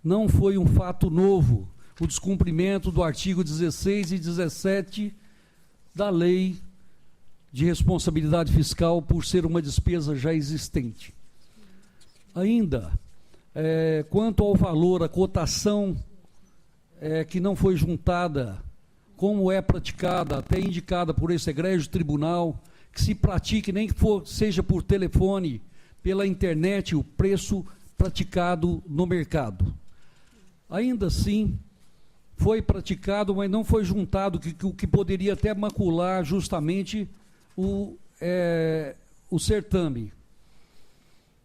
Não foi um fato novo o descumprimento do artigo 16 e 17 da Lei de Responsabilidade Fiscal por ser uma despesa já existente. Ainda, quanto ao valor, a cotação que não foi juntada, como é praticada, até indicada por esse egrégio tribunal, que se pratique, nem que seja por telefone, pela internet, o preço praticado no mercado. Ainda assim, foi praticado, mas não foi juntado, o que poderia até macular justamente o certame.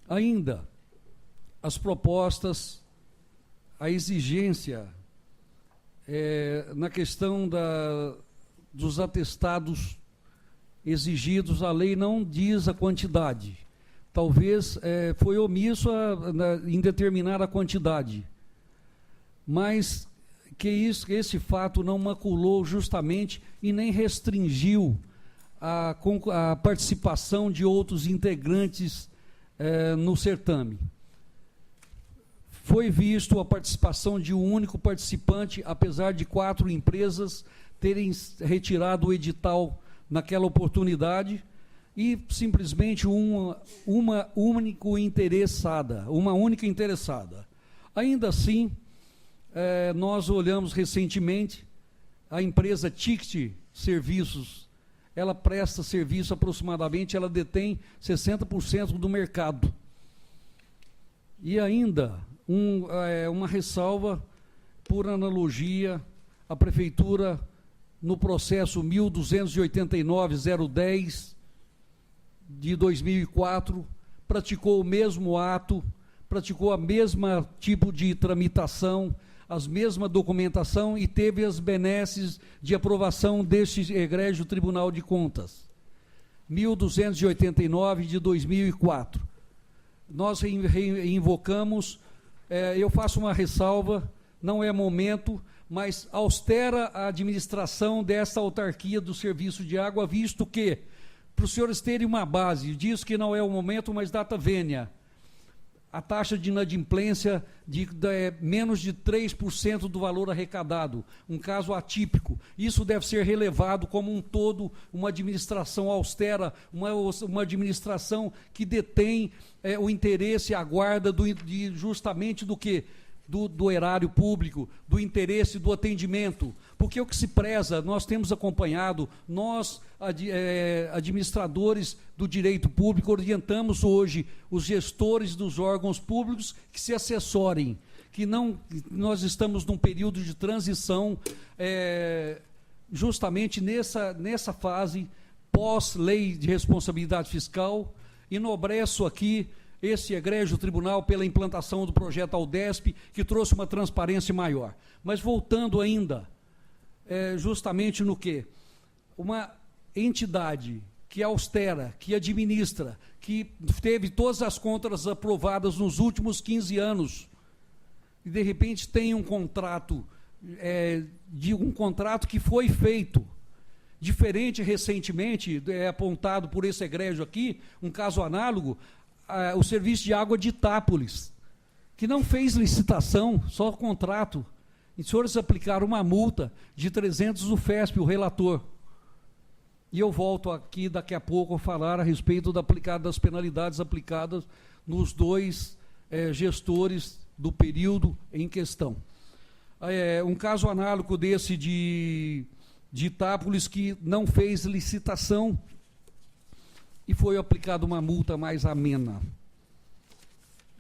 Ainda, as propostas, a exigência na questão dos atestados exigidos, a lei não diz a quantidade. Talvez foi omisso em determinar a quantidade, mas que esse fato não maculou justamente e nem restringiu a participação de outros integrantes no certame. Foi visto a participação de um único participante, apesar de 4 empresas terem retirado o edital naquela oportunidade, e simplesmente uma única interessada. Ainda assim, nós olhamos recentemente, a empresa Ticket Serviços, ela presta serviço aproximadamente, ela detém 60% do mercado. E ainda, uma ressalva, por analogia, a Prefeitura, no processo 1289-010 de 2004, praticou o mesmo ato, praticou a mesma tipo de tramitação, a mesma documentação e teve as benesses de aprovação deste egrégio Tribunal de Contas. 1289 de 2004. Nós invocamos, eu faço uma ressalva, não é momento, mas austera a administração desta autarquia do serviço de água, visto que, para os senhores terem uma base, diz que não é o momento, mas data vênia, a taxa de inadimplência é menos de 3% do valor arrecadado, um caso atípico. Isso deve ser relevado como um todo, uma administração austera, uma administração que detém o interesse, a guarda justamente do quê? Do erário público, do interesse do atendimento, porque o que se preza, nós temos acompanhado, nós, administradores do direito público, orientamos hoje os gestores dos órgãos públicos que se assessorem, que nós estamos num período de transição, justamente nessa fase pós-lei de responsabilidade fiscal, enobreço aqui esse egrégio tribunal pela implantação do projeto Aldesp, que trouxe uma transparência maior. Mas voltando ainda, justamente no que? Uma entidade que austera, que administra, que teve todas as contas aprovadas nos últimos 15 anos, e de repente tem um contrato, um contrato que foi feito, diferente recentemente, apontado por esse egrégio aqui, um caso análogo, o serviço de água de Itápolis, que não fez licitação, só contrato. E os senhores aplicaram uma multa de 300 do FESP, o relator. E eu volto aqui daqui a pouco a falar a respeito das penalidades aplicadas nos 2 gestores do período em questão. Um caso análogo desse de Itápolis, que não fez licitação, e foi aplicada uma multa mais amena.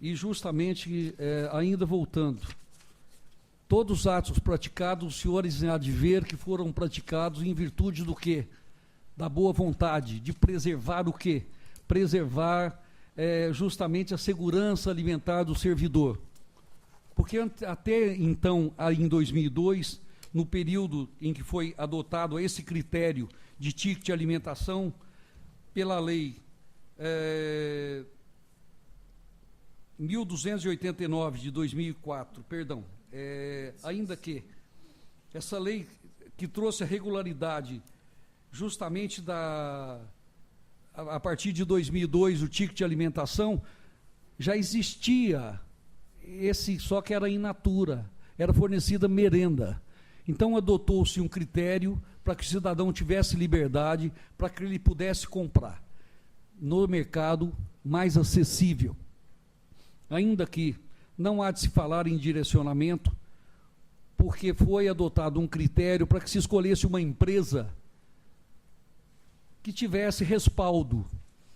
E justamente, ainda voltando, todos os atos praticados, os senhores há de ver que foram praticados em virtude do quê? Da boa vontade, de preservar o quê? Preservar justamente a segurança alimentar do servidor. Porque até então, em 2002, no período em que foi adotado esse critério de ticket de alimentação, pela lei 1289 de 2004, perdão, ainda que essa lei que trouxe a regularidade justamente a partir de 2002, o ticket de alimentação, já existia só que era in natura, era fornecida merenda. Então adotou-se um critério para que o cidadão tivesse liberdade, para que ele pudesse comprar no mercado mais acessível. Ainda que não há de se falar em direcionamento, porque foi adotado um critério para que se escolhesse uma empresa que tivesse respaldo,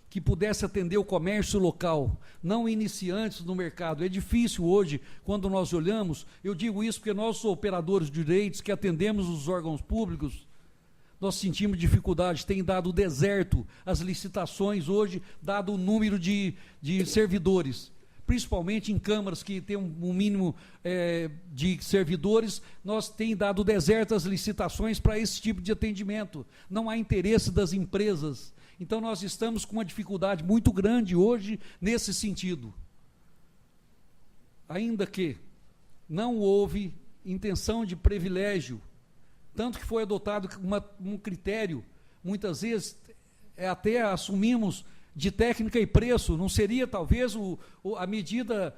que pudesse atender o comércio local, não iniciantes no mercado. É difícil hoje, quando nós olhamos, eu digo isso porque nós, operadores de direitos, que atendemos os órgãos públicos, nós sentimos dificuldade, tem dado deserto as licitações hoje, dado o número de servidores, principalmente em câmaras que tem um mínimo de servidores, nós tem dado deserto as licitações para esse tipo de atendimento, não há interesse das empresas. Então nós estamos com uma dificuldade muito grande hoje nesse sentido. Ainda que não houve intenção de privilégio, tanto que foi adotado um critério, muitas vezes até assumimos de técnica e preço, não seria talvez a medida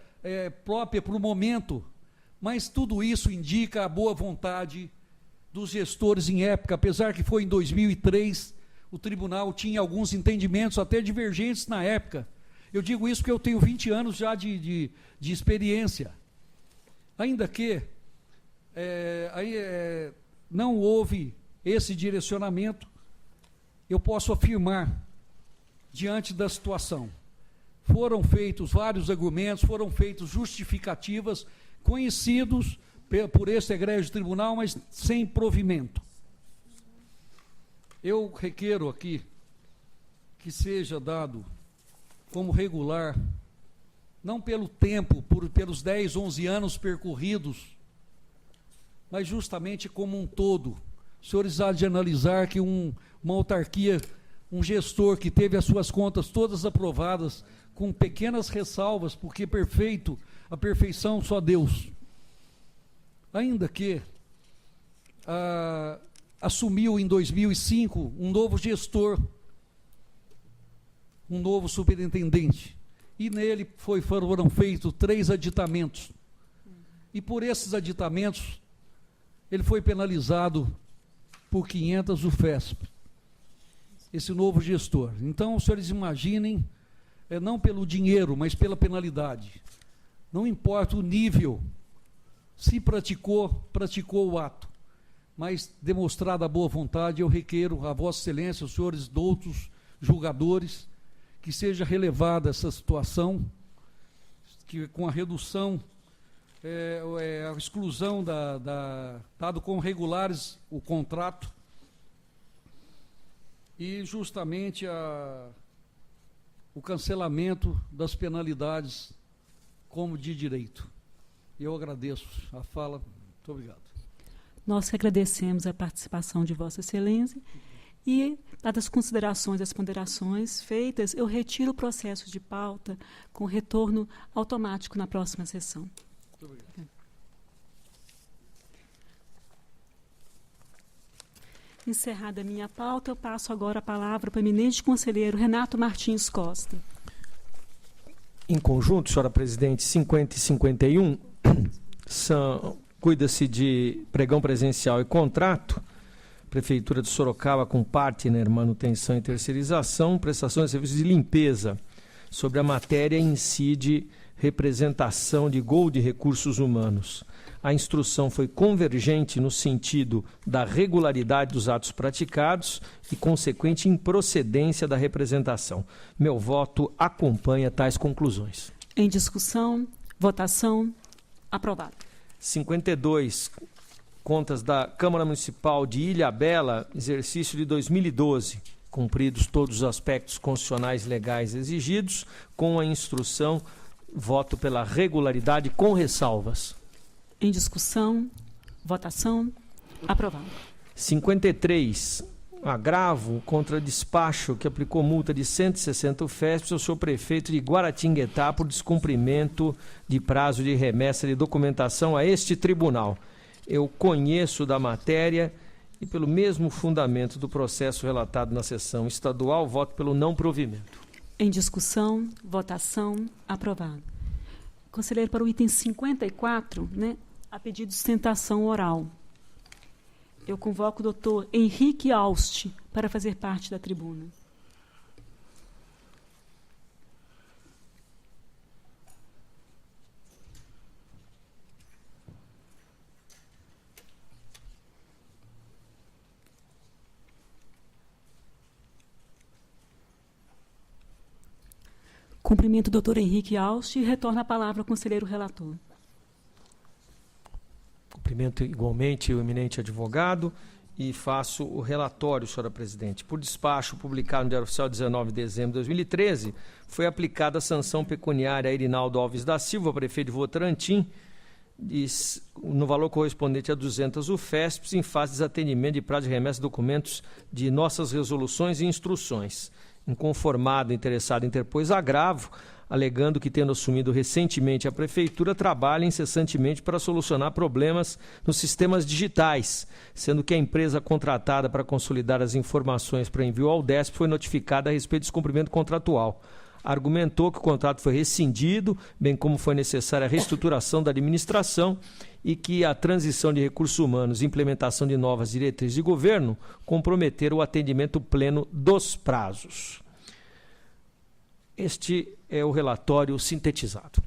própria para o momento, mas tudo isso indica a boa vontade dos gestores em época, apesar que foi em 2003, o tribunal tinha alguns entendimentos até divergentes na época. Eu digo isso porque eu tenho 20 anos já de experiência. Ainda que não houve esse direcionamento, eu posso afirmar, diante da situação, foram feitos vários argumentos, foram feitas justificativas, conhecidos por esse egrégio tribunal, mas sem provimento. Eu requero aqui que seja dado como regular, não pelo tempo, pelos 10, 11 anos percorridos, mas justamente como um todo. Os senhores há de analisar que uma autarquia, um gestor que teve as suas contas todas aprovadas, com pequenas ressalvas, porque a perfeição só Deus. Ainda que assumiu em 2005 um novo gestor, um novo superintendente, e nele foram feitos 3 aditamentos, e por esses aditamentos ele foi penalizado por 500 UFESP, esse novo gestor. Então, os senhores imaginem, não pelo dinheiro, mas pela penalidade. Não importa o nível, se praticou o ato, mas demonstrada a boa vontade, eu requero a Vossa Excelência, os senhores doutos julgadores, que seja relevada essa situação, que com a redução, a exclusão dado como regulares o contrato, e justamente o cancelamento das penalidades como de direito. Eu agradeço a fala. Muito obrigado. Nós que agradecemos a participação de Vossa Excelência e, dadas as considerações, as ponderações feitas, eu retiro o processo de pauta com retorno automático na próxima sessão. Muito obrigado. Encerrada a minha pauta, eu passo agora a palavra para o eminente conselheiro Renato Martins Costa. Em conjunto, senhora presidente, 50 e 51, cuida-se de pregão presencial e contrato, Prefeitura de Sorocaba com partner, manutenção e terceirização, prestação de serviços de limpeza. Sobre a matéria incide representação de Gol de Recursos Humanos. A instrução foi convergente no sentido da regularidade dos atos praticados e consequente improcedência da representação. Meu voto acompanha tais conclusões. Em discussão, votação, aprovado. 52, contas da Câmara Municipal de Ilhabela, exercício de 2012. Cumpridos todos os aspectos constitucionais legais exigidos, com a instrução, voto pela regularidade com ressalvas. Em discussão, votação, aprovado. 53, agravo contra despacho que aplicou multa de 160 UFESP ao seu prefeito de Guaratinguetá por descumprimento de prazo de remessa de documentação a este tribunal. Eu conheço da matéria e pelo mesmo fundamento do processo relatado na sessão estadual, voto pelo não provimento. Em discussão, votação, aprovado. Conselheiro, para o item 54, a pedido de sustentação oral. Eu convoco o doutor Henrique Aust para fazer parte da tribuna. Cumprimento o doutor Henrique Aust e retorno a palavra ao conselheiro relator. Cumprimento igualmente o eminente advogado e faço o relatório, senhora presidente. Por despacho publicado no Diário Oficial 19 de dezembro de 2013, foi aplicada a sanção pecuniária a Irinaldo Alves da Silva, prefeito de Votorantim, no valor correspondente a 200 UFESPs, em fase de desatendimento de prazo de remessa de documentos de nossas resoluções e instruções. Inconformado, interessado interpôs agravo, alegando que, tendo assumido recentemente a Prefeitura, trabalha incessantemente para solucionar problemas nos sistemas digitais, sendo que a empresa contratada para consolidar as informações para envio ao DESP foi notificada a respeito do descumprimento contratual. Argumentou que o contrato foi rescindido, bem como foi necessária a reestruturação da administração e que a transição de recursos humanos e implementação de novas diretrizes de governo comprometeram o atendimento pleno dos prazos. Este é o relatório sintetizado.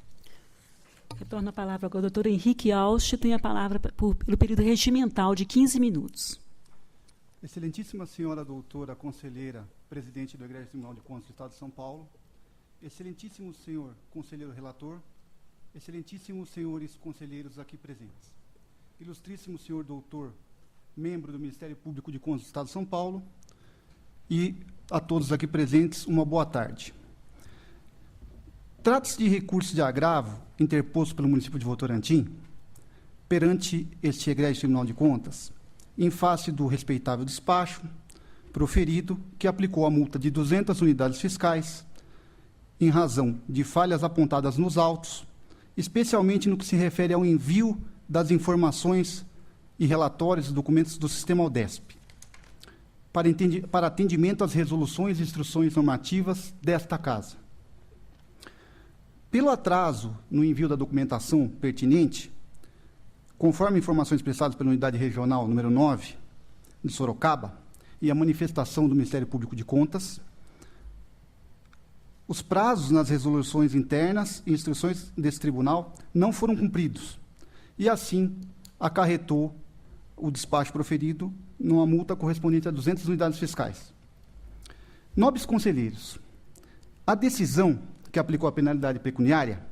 Retorno a palavra agora ao doutor Henrique Alst, tem a palavra pelo período regimental de 15 minutos. Excelentíssima senhora doutora conselheira, presidente do Egrégio Tribunal de Contas do Estado de São Paulo, excelentíssimo senhor conselheiro relator, excelentíssimos senhores conselheiros aqui presentes, ilustríssimo senhor doutor, membro do Ministério Público de Contas do Estado de São Paulo, e a todos aqui presentes, uma boa tarde. Trata-se de recurso de agravo interposto pelo município de Votorantim perante este Egrégio Tribunal de Contas, em face do respeitável despacho proferido, que aplicou a multa de 200 unidades fiscais, em razão de falhas apontadas nos autos, especialmente no que se refere ao envio das informações e relatórios e documentos do sistema UDESP, para atendimento às resoluções e instruções normativas desta Casa. Pelo atraso no envio da documentação pertinente, conforme informações prestadas pela Unidade Regional número 9 de Sorocaba e a manifestação do Ministério Público de Contas, os prazos nas resoluções internas e instruções desse tribunal não foram cumpridos, e assim acarretou o despacho proferido numa multa correspondente a 200 unidades fiscais. Nobres conselheiros, a decisão que aplicou a penalidade pecuniária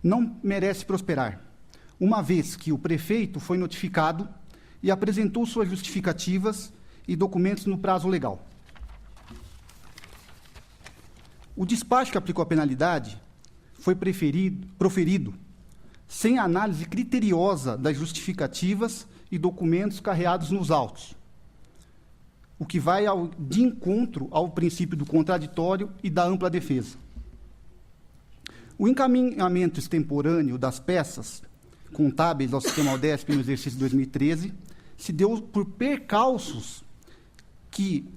não merece prosperar, uma vez que o prefeito foi notificado e apresentou suas justificativas e documentos no prazo legal. O despacho que aplicou a penalidade foi proferido sem análise criteriosa das justificativas e documentos carreados nos autos, o que vai de encontro ao princípio do contraditório e da ampla defesa. O encaminhamento extemporâneo das peças contábeis ao sistema UDESP no exercício de 2013 se deu por percalços que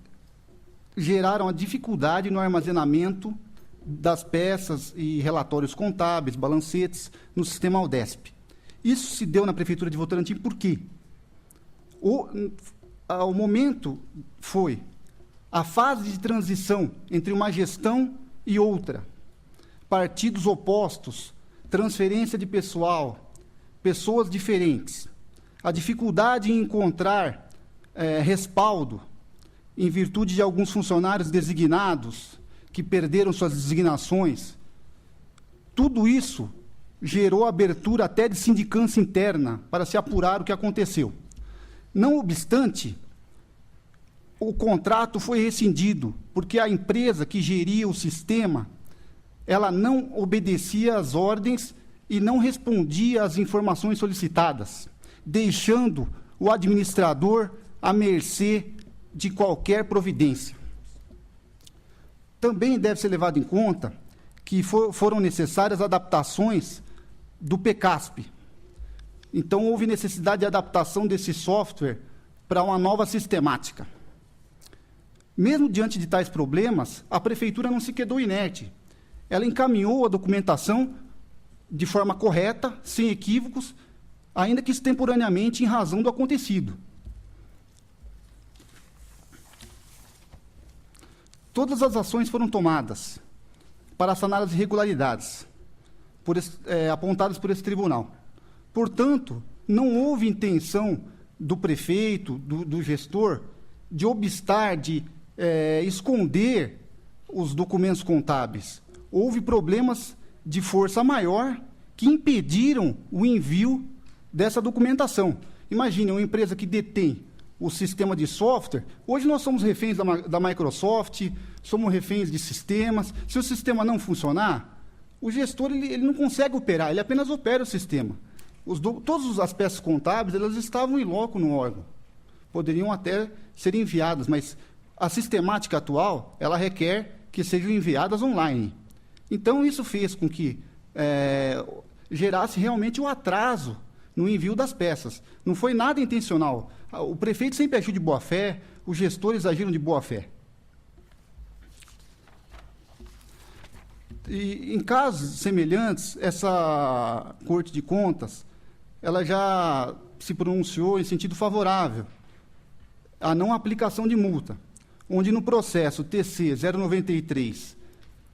geraram a dificuldade no armazenamento das peças e relatórios contábeis, balancetes, no sistema UDESP. Isso se deu na Prefeitura de Votorantim por quê? O momento foi a fase de transição entre uma gestão e outra, partidos opostos, transferência de pessoal, pessoas diferentes, a dificuldade em encontrar respaldo em virtude de alguns funcionários designados que perderam suas designações. Tudo isso gerou abertura até de sindicância interna para se apurar o que aconteceu. Não obstante, o contrato foi rescindido, porque a empresa que geria o sistema, ela não obedecia às ordens e não respondia às informações solicitadas, deixando o administrador à mercê de qualquer providência. Também deve ser levado em conta que foram necessárias adaptações do PECASP. Então, houve necessidade de adaptação desse software para uma nova sistemática. Mesmo diante de tais problemas, a Prefeitura não se quedou inerte. Ela encaminhou a documentação de forma correta, sem equívocos, ainda que extemporaneamente em razão do acontecido. Todas as ações foram tomadas para sanar as irregularidades apontadas por esse tribunal. Portanto, não houve intenção do prefeito, do gestor, de obstar, de esconder os documentos contábeis. Houve problemas de força maior que impediram o envio dessa documentação. Imagine, uma empresa que detém o sistema de software. Hoje nós somos reféns da Microsoft, somos reféns de sistemas. Se o sistema não funcionar, o gestor ele não consegue operar, ele apenas opera o sistema. Todas as peças contábeis elas estavam em loco no órgão. Poderiam até ser enviadas, mas a sistemática atual ela requer que sejam enviadas online. Então, isso fez com que gerasse realmente o atraso no envio das peças. Não foi nada intencional. O prefeito sempre agiu de boa fé, os gestores agiram de boa fé. E, em casos semelhantes, essa Corte de Contas, ela já se pronunciou em sentido favorável à não aplicação de multa, onde no processo TC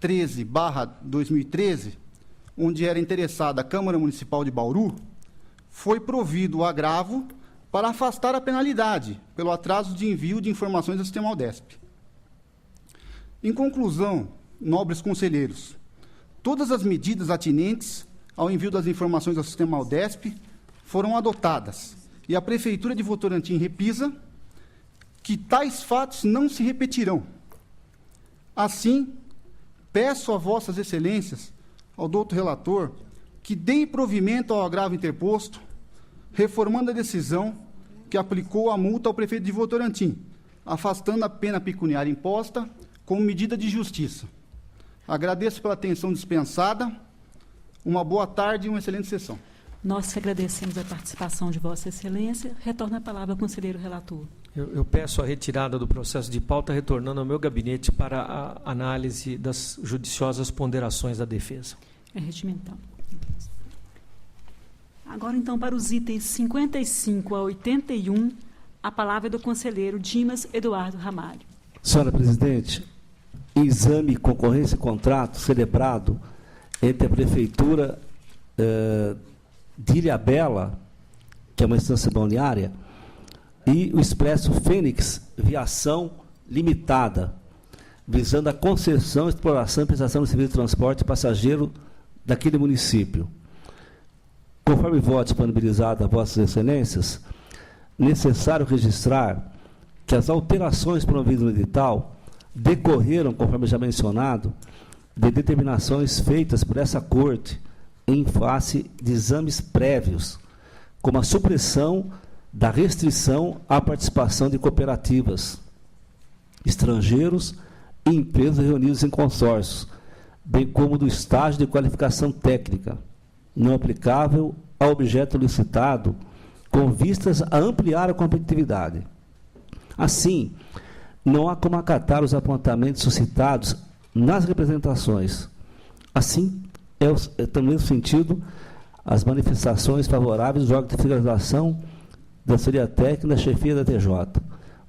093-13/2013, onde era interessada a Câmara Municipal de Bauru, foi provido o agravo para afastar a penalidade pelo atraso de envio de informações ao sistema Aldesp. Em conclusão, nobres conselheiros, todas as medidas atinentes ao envio das informações ao sistema Aldesp foram adotadas, e a Prefeitura de Votorantim repisa que tais fatos não se repetirão. Assim, peço a vossas excelências, ao doutor relator, que deem provimento ao agravo interposto, reformando a decisão que aplicou a multa ao prefeito de Votorantim, afastando a pena pecuniária imposta como medida de justiça. Agradeço pela atenção dispensada. Uma boa tarde e uma excelente sessão. Nós que agradecemos a participação de Vossa Excelência. Retorno a palavra ao conselheiro relator. Eu peço a retirada do processo de pauta, retornando ao meu gabinete para a análise das judiciosas ponderações da defesa. É regimental. Agora, então, para os itens 55 a 81, a palavra é do conselheiro Dimas Eduardo Ramalho. Senhora presidente, exame, concorrência e contrato celebrado entre a Prefeitura de Ilhabela, que é uma instância balneária, e o Expresso Fênix Viação Limitada, visando a concessão, exploração e prestação de serviço de transporte passageiro daquele município. Conforme voto disponibilizado a vossas excelências, necessário registrar que as alterações promovidas no edital decorreram, conforme já mencionado, de determinações feitas por essa Corte em face de exames prévios, como a supressão da restrição à participação de cooperativas, estrangeiros e empresas reunidas em consórcios, bem como do estágio de qualificação técnica, não aplicável ao objeto licitado, com vistas a ampliar a competitividade. Assim, não há como acatar os apontamentos suscitados nas representações. Assim, também no sentido as manifestações favoráveis dos órgãos de fiscalização da assessoria técnica e da chefia da TJ.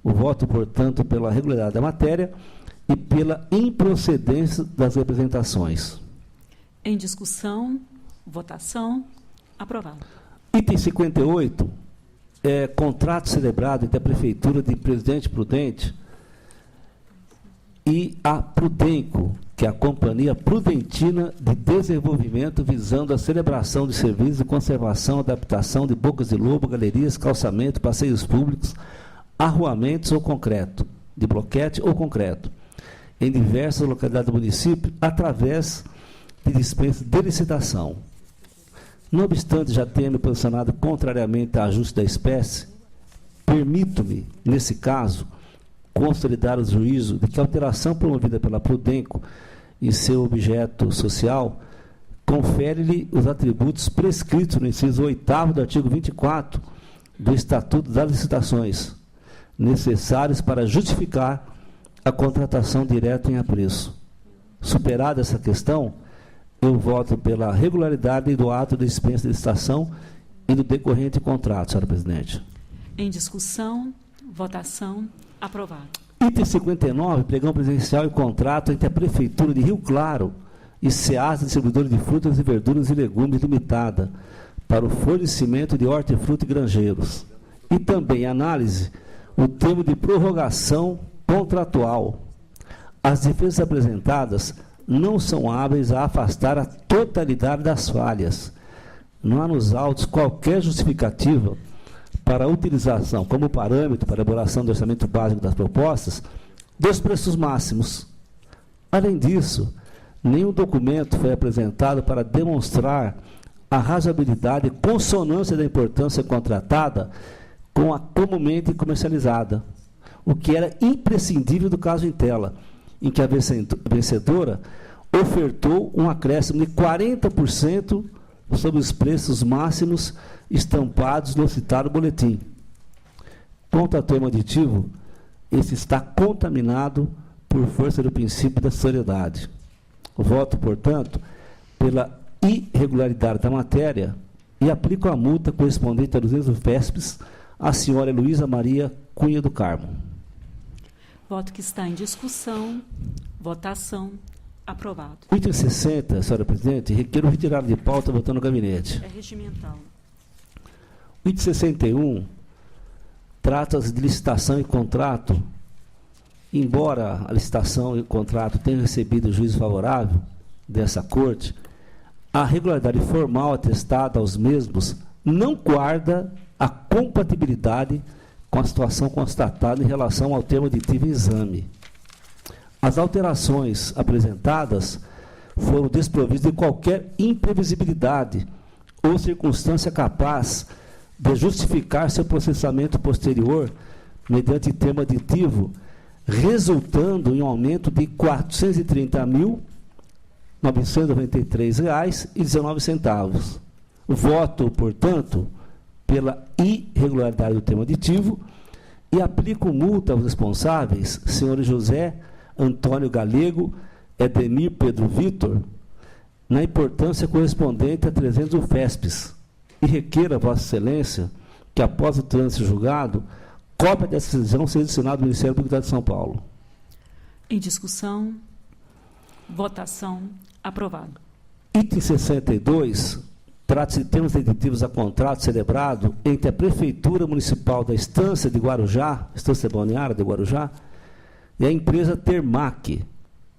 O voto, portanto, pela regularidade da matéria e pela improcedência das representações. Em discussão, votação, aprovado. Item 58, contrato celebrado entre a Prefeitura de Presidente Prudente e a Prudenco, que é a Companhia Prudentina de Desenvolvimento, visando a celebração de serviços de conservação, adaptação de bocas de lobo, galerias, calçamento, passeios públicos, arruamentos ou concreto, de bloquete ou concreto, em diversas localidades do município, através de dispensa de licitação. Não obstante já ter me posicionado contrariamente a ajuste da espécie, permito-me, nesse caso, consolidar o juízo de que a alteração promovida pela Prudenco e seu objeto social confere-lhe os atributos prescritos no inciso 8º do artigo 24 do Estatuto das Licitações, necessários para justificar a contratação direta em apreço. Superada essa questão, eu voto pela regularidade do ato de dispensa de licitação e do decorrente contrato, senhora presidente. Em discussão, votação, aprovado. Item 59, pregão presencial e contrato entre a Prefeitura de Rio Claro e SEASA Distribuidora de Frutas e Verduras e Legumes Limitada, para o fornecimento de hortifruti e granjeiros. E também análise o termo de prorrogação contratual. As defesas apresentadas não são hábeis a afastar a totalidade das falhas. Não há nos autos qualquer justificativa para a utilização como parâmetro para a elaboração do orçamento básico das propostas dos preços máximos. Além disso, nenhum documento foi apresentado para demonstrar a razoabilidade e consonância da importância contratada com a comumente comercializada, o que era imprescindível do caso em tela, em que a vencedora ofertou um acréscimo de 40% sobre os preços máximos estampados no citado boletim. Quanto ao termo aditivo, esse está contaminado por força do princípio da seriedade. Voto, portanto, pela irregularidade da matéria e aplico a multa correspondente a 200 UFESPs à senhora Heloísa Maria Cunha do Carmo. Voto que está em discussão. Votação. Aprovado. Item 60, senhora presidente, requer retirada de pauta votando no gabinete. É regimental. Item 61, trata-se de licitação e contrato. Embora a licitação e o contrato tenham recebido juízo favorável dessa Corte, a regularidade formal atestada aos mesmos não guarda a compatibilidade com a situação constatada em relação ao termo aditivo em exame. As alterações apresentadas foram desprovidas de qualquer imprevisibilidade ou circunstância capaz de justificar seu processamento posterior mediante termo aditivo, resultando em um aumento de R$ 430.993,19. Voto, portanto, pela irregularidade do termo aditivo e aplico multa aos responsáveis, senhores José Antônio Galego, Edemir Pedro Vitor, na importância correspondente a 300 UFESPs, e requeira a Vossa Excelência que, após o trânsito julgado, cópia dessa decisão seja destinada ao Ministério Público do Estado de São Paulo. Em discussão. Votação. Aprovado. Item 62, trata-se de termos aditivos a contrato celebrado entre a Prefeitura Municipal da Estância de Guarujá, Estância Balneária de Guarujá, e a empresa Termac,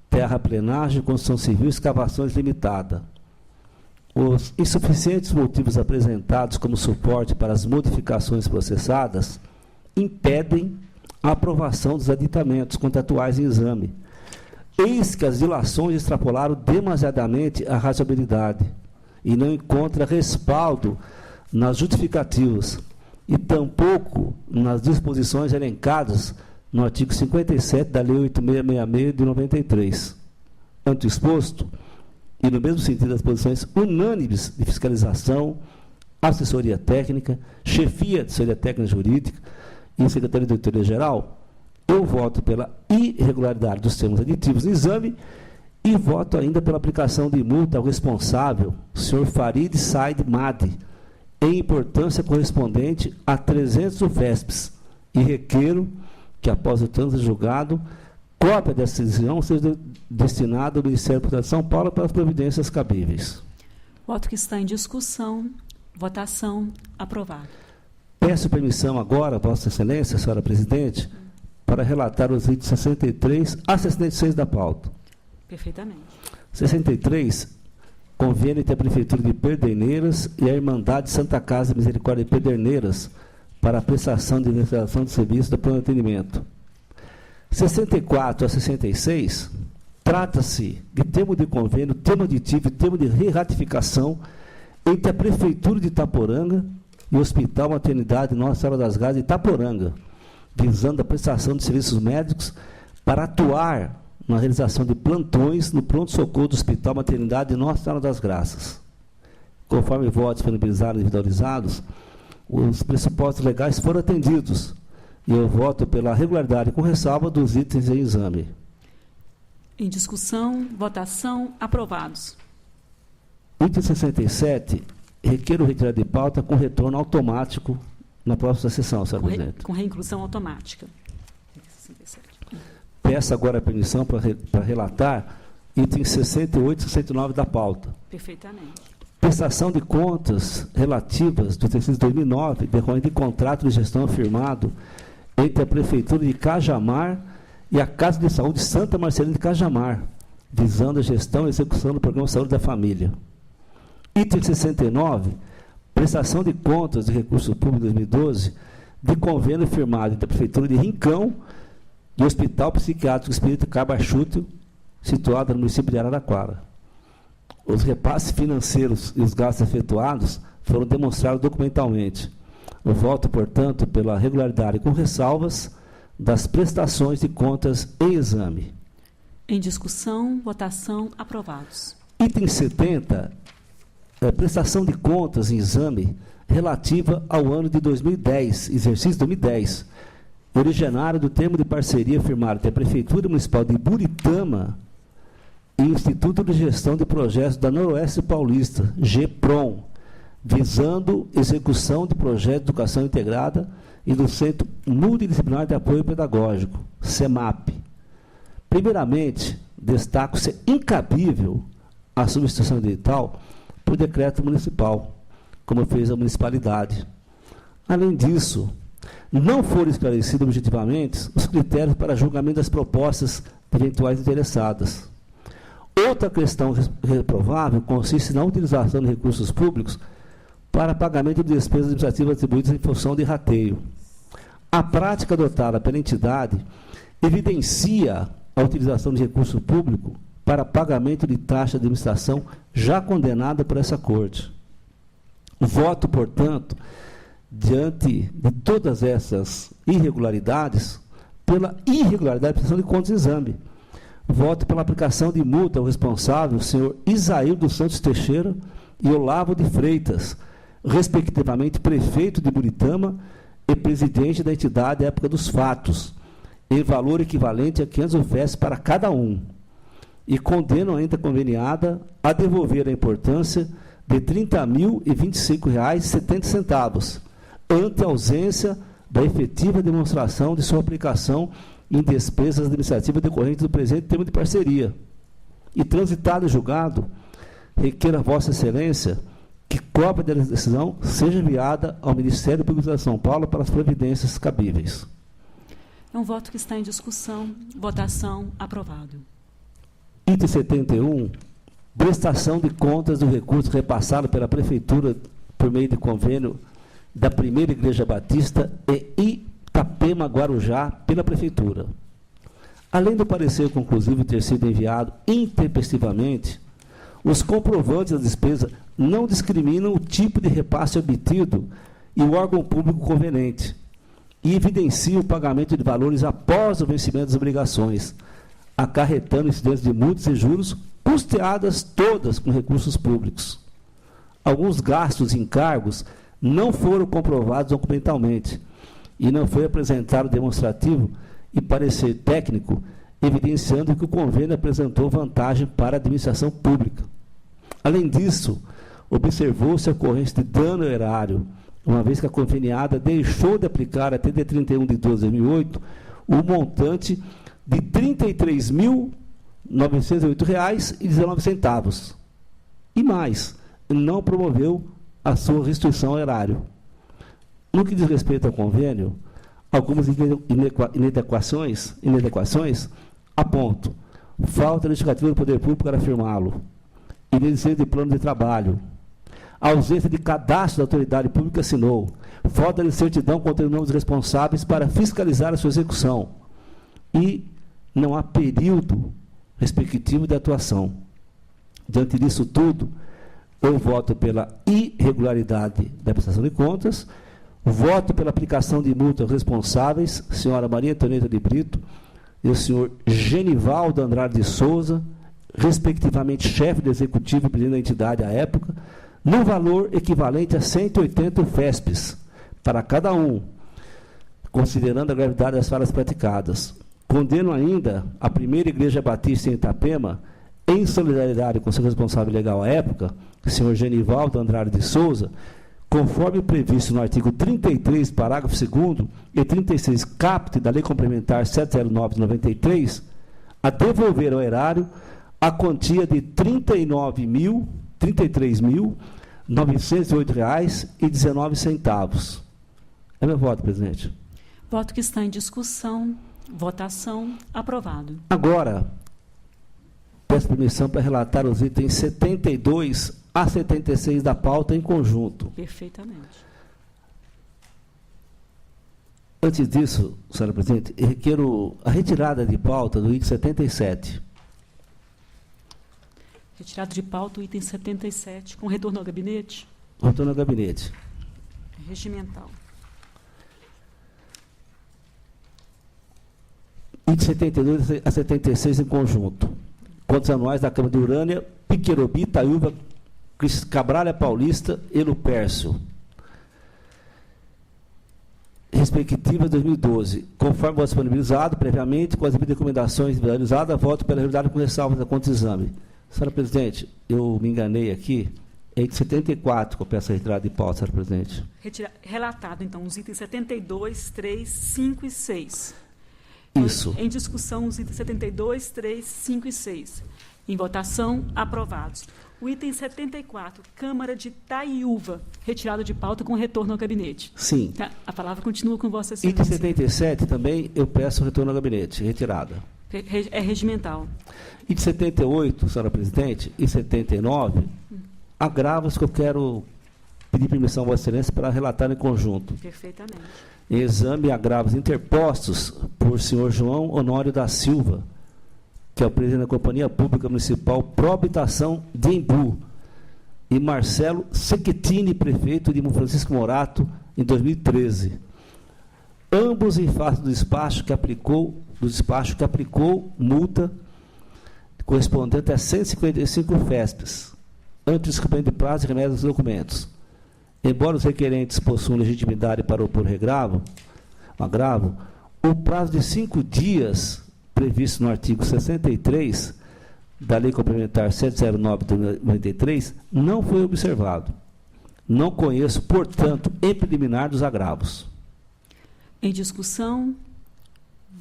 Terra Plenagem, Construção Civil e Escavações Limitada. Os insuficientes motivos apresentados como suporte para as modificações processadas impedem a aprovação dos aditamentos contratuais em exame. Eis que as dilações extrapolaram demasiadamente a razoabilidade e não encontra respaldo nas justificativas e tampouco nas disposições elencadas no artigo 57 da Lei 8666 de 93. Ante o exposto, e no mesmo sentido das posições unânimes de fiscalização, assessoria técnica, chefia de assessoria técnica jurídica e Secretaria de Auditoria-Geral, eu voto pela irregularidade dos termos aditivos no exame e voto ainda pela aplicação de multa ao responsável, o senhor Farid Said Madi, em importância correspondente a 300 UFESPs, e requeiro que, após o trânsito julgado, cópia dessa decisão seja destinada ao Ministério Público de São Paulo para as providências cabíveis. Voto que está em discussão. Votação. Aprovado. Peço permissão agora, Vossa Excelência, senhora presidente, para relatar os itens 63 a 66 da pauta. Perfeitamente. 63, convênio entre a Prefeitura de Pederneiras e a Irmandade Santa Casa de Misericórdia de Pederneiras para a prestação de administração de serviços de plano de atendimento. 64 a 66, trata-se de termo de convênio, termo aditivo e termo de re-ratificação entre a Prefeitura de Itaporanga e o Hospital Maternidade Nossa Senhora das Graças de Itaporanga, visando a prestação de serviços médicos para atuar na realização de plantões no pronto-socorro do Hospital Maternidade Nossa Senhora das Graças. Conforme votos disponibilizados e individualizados, os pressupostos legais foram atendidos e eu voto pela regularidade com ressalva dos itens em exame. Em discussão, votação, aprovados. Item 67, requeiro retirada de pauta com retorno automático na próxima sessão, senhor presidente. Com reinclusão automática. 67. Peço agora a permissão para relatar itens 68 e 69 da pauta. Perfeitamente. Prestação de contas relativas do exercício de 2009, decorrente de contrato de gestão firmado entre a Prefeitura de Cajamar e a Casa de Saúde Santa Marcelina de Cajamar, visando a gestão e execução do Programa Saúde da Família. Item 69, prestação de contas de recursos públicos de 2012, de convênio firmado entre a Prefeitura de Rincão e o Hospital Psiquiátrico Espírita Cabachútil, situado no município de Araraquara. Os repasses financeiros e os gastos efetuados foram demonstrados documentalmente. Eu voto, portanto, pela regularidade com ressalvas das prestações de contas em exame. Em discussão, votação, aprovados. Item 70, prestação de contas em exame relativa ao ano de 2010, exercício 2010, originário do termo de parceria firmado entre a Prefeitura Municipal de Buritama e o Instituto de Gestão de Projetos da Noroeste Paulista, GEPROM, visando execução de projeto de educação integrada e do Centro Multidisciplinar de Apoio Pedagógico, CEMAP. Primeiramente, destaco ser incabível a substituição edital por decreto municipal, como fez a municipalidade. Além disso, não foram esclarecidos objetivamente os critérios para julgamento das propostas de eventuais interessadas. Outra questão reprovável consiste na utilização de recursos públicos para pagamento de despesas administrativas atribuídas em função de rateio. A prática adotada pela entidade evidencia a utilização de recurso público para pagamento de taxa de administração já condenada por essa Corte. Voto, portanto, diante de todas essas irregularidades, pela irregularidade da prestação de contas de exame. Voto pela aplicação de multa ao responsável, o senhor Isaíl dos Santos Teixeira e Olavo de Freitas, respectivamente prefeito de Buritama e presidente da entidade à época dos fatos, em valor equivalente a 500 UFES para cada um. E condenam a ente conveniada a devolver a importância de R$ 30.025,70, ante a ausência da efetiva demonstração de sua aplicação em despesas administrativas decorrentes do presente termo de parceria. E transitado e julgado, requer a Vossa Excelência que cópia da decisão seja enviada ao Ministério Público de São Paulo para as providências cabíveis. É um voto que está em discussão. Votação, aprovado. Item 71, prestação de contas do recurso repassado pela Prefeitura por meio de convênio da Primeira Igreja Batista e Itapema, Guarujá, pela Prefeitura. Além do parecer conclusivo ter sido enviado intempestivamente, os comprovantes da despesa não discriminam o tipo de repasse obtido e o órgão público conveniente, e evidenciam o pagamento de valores após o vencimento das obrigações, acarretando incidências de multas e juros custeadas todas com recursos públicos. Alguns gastos e encargos não foram comprovados documentalmente e não foi apresentado demonstrativo e parecer técnico, evidenciando que o convênio apresentou vantagem para a administração pública. Além disso, observou-se a ocorrência de dano ao erário, uma vez que a conveniada deixou de aplicar até dia 31 de 12 de 2008 o montante de R$ 33.908,19. E mais, não promoveu a sua restrição ao erário. No que diz respeito ao convênio, algumas inadequações apontam falta de justificativa do poder público para afirmá-lo, inexistência de plano de trabalho, ausência de cadastro da autoridade pública assinou, falta de certidão contendo nomes responsáveis para fiscalizar a sua execução e não há período respectivo de atuação. Diante disso tudo, eu voto pela irregularidade da prestação de contas, voto pela aplicação de multa aos responsáveis, senhora Maria Antonieta de Brito e o senhor Genivaldo Andrade de Souza, respectivamente chefe do executivo e presidente da entidade à época, no valor equivalente a 180 UFESPs para cada um, considerando a gravidade das falhas praticadas. Condeno ainda a Primeira Igreja Batista em Itapema, em solidariedade com seu responsável legal à época, o senhor Genivaldo Andrade de Souza, conforme previsto no artigo 33, parágrafo 2º e 36, caput da Lei Complementar 709 de 93, a devolver ao erário a quantia de R$ 33.908,19. É meu voto, presidente. Voto que está em discussão. Votação, aprovado. Agora, peço permissão para relatar os itens 72 a 76 da pauta em conjunto. Perfeitamente. Antes disso, senhora presidente, eu requeiro a retirada de pauta do item 77. Retirado de pauta o item 77, com retorno ao gabinete? Retorno ao gabinete. Regimental. Item 72 a 76 em conjunto. Contas anuais da Câmara de Urânia, Piquerobi, Itaúba, Cabralha Paulista e Lupércio. Respectivas 2012. Conforme voto disponibilizado previamente, com as devidas recomendações individualizadas, voto pela realidade com ressalvas da conta de exame. Senhora Presidente, eu me enganei aqui. É item 74 que eu peço a retirada de pauta, senhora Presidente. Relatado, então, os itens 72, 3, 5 e 6. Isso. Em discussão, os itens 72, 3, 5 e 6. Em votação, aprovados. O item 74, Câmara de Itaiúva, retirado de pauta com retorno ao gabinete. Sim. Tá, a palavra continua com Vossa Excelência. Item 77 também eu peço retorno ao gabinete, retirada. É regimental. Item 78, senhora Presidente, e 79, agravos que eu quero pedir permissão a Vossa Excelência para relatar em conjunto. Perfeitamente. Em exame, agravos interpostos por senhor João Honório da Silva, que é o presidente da Companhia Pública Municipal Prohabitação de Embu, e Marcelo Sequetini, prefeito de Francisco Morato, em 2013. Ambos em face do despacho que aplicou multa correspondente a 155 FESPs, antes do descumprimento de prazo e remédio dos documentos. Embora os requerentes possuam legitimidade para opor agravo, o prazo de 5 dias previsto no artigo 63 da Lei Complementar 709 de 93 não foi observado. Não conheço, portanto, em preliminar dos agravos. Em discussão,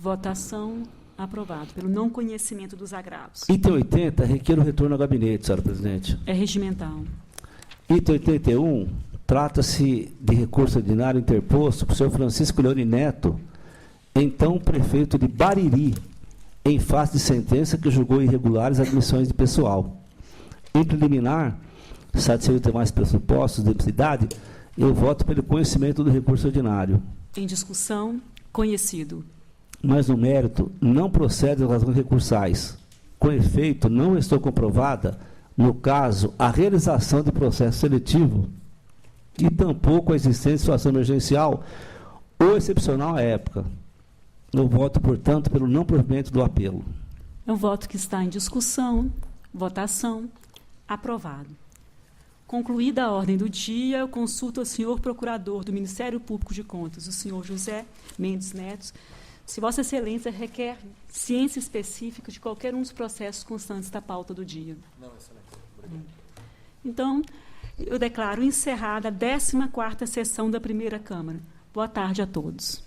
votação, aprovado, pelo não conhecimento dos agravos. Item 80, requer o retorno ao gabinete, senhora Presidente. É regimental. Item 81, trata-se de recurso ordinário interposto por senhor Francisco Leone Neto, então prefeito de Bariri, em face de sentença que julgou irregulares admissões de pessoal. Em preliminar, satisfeito os demais pressupostos de necessidade, eu voto pelo conhecimento do recurso ordinário. Em discussão, conhecido. Mas no mérito, não procede as razões recursais. Com efeito, não estou comprovada, no caso, a realização de processo seletivo e tampouco a existência de situação emergencial ou excepcional à época. Eu voto, portanto, pelo não provimento do apelo. É um voto que está em discussão, votação, aprovado. Concluída a ordem do dia, eu consulto ao senhor procurador do Ministério Público de Contas, o senhor José Mendes Neto, se Vossa Excelência requer ciência específica de qualquer um dos processos constantes da pauta do dia. Não, excelente. Obrigado. Então, eu declaro encerrada a 14ª sessão da primeira Câmara. Boa tarde a todos.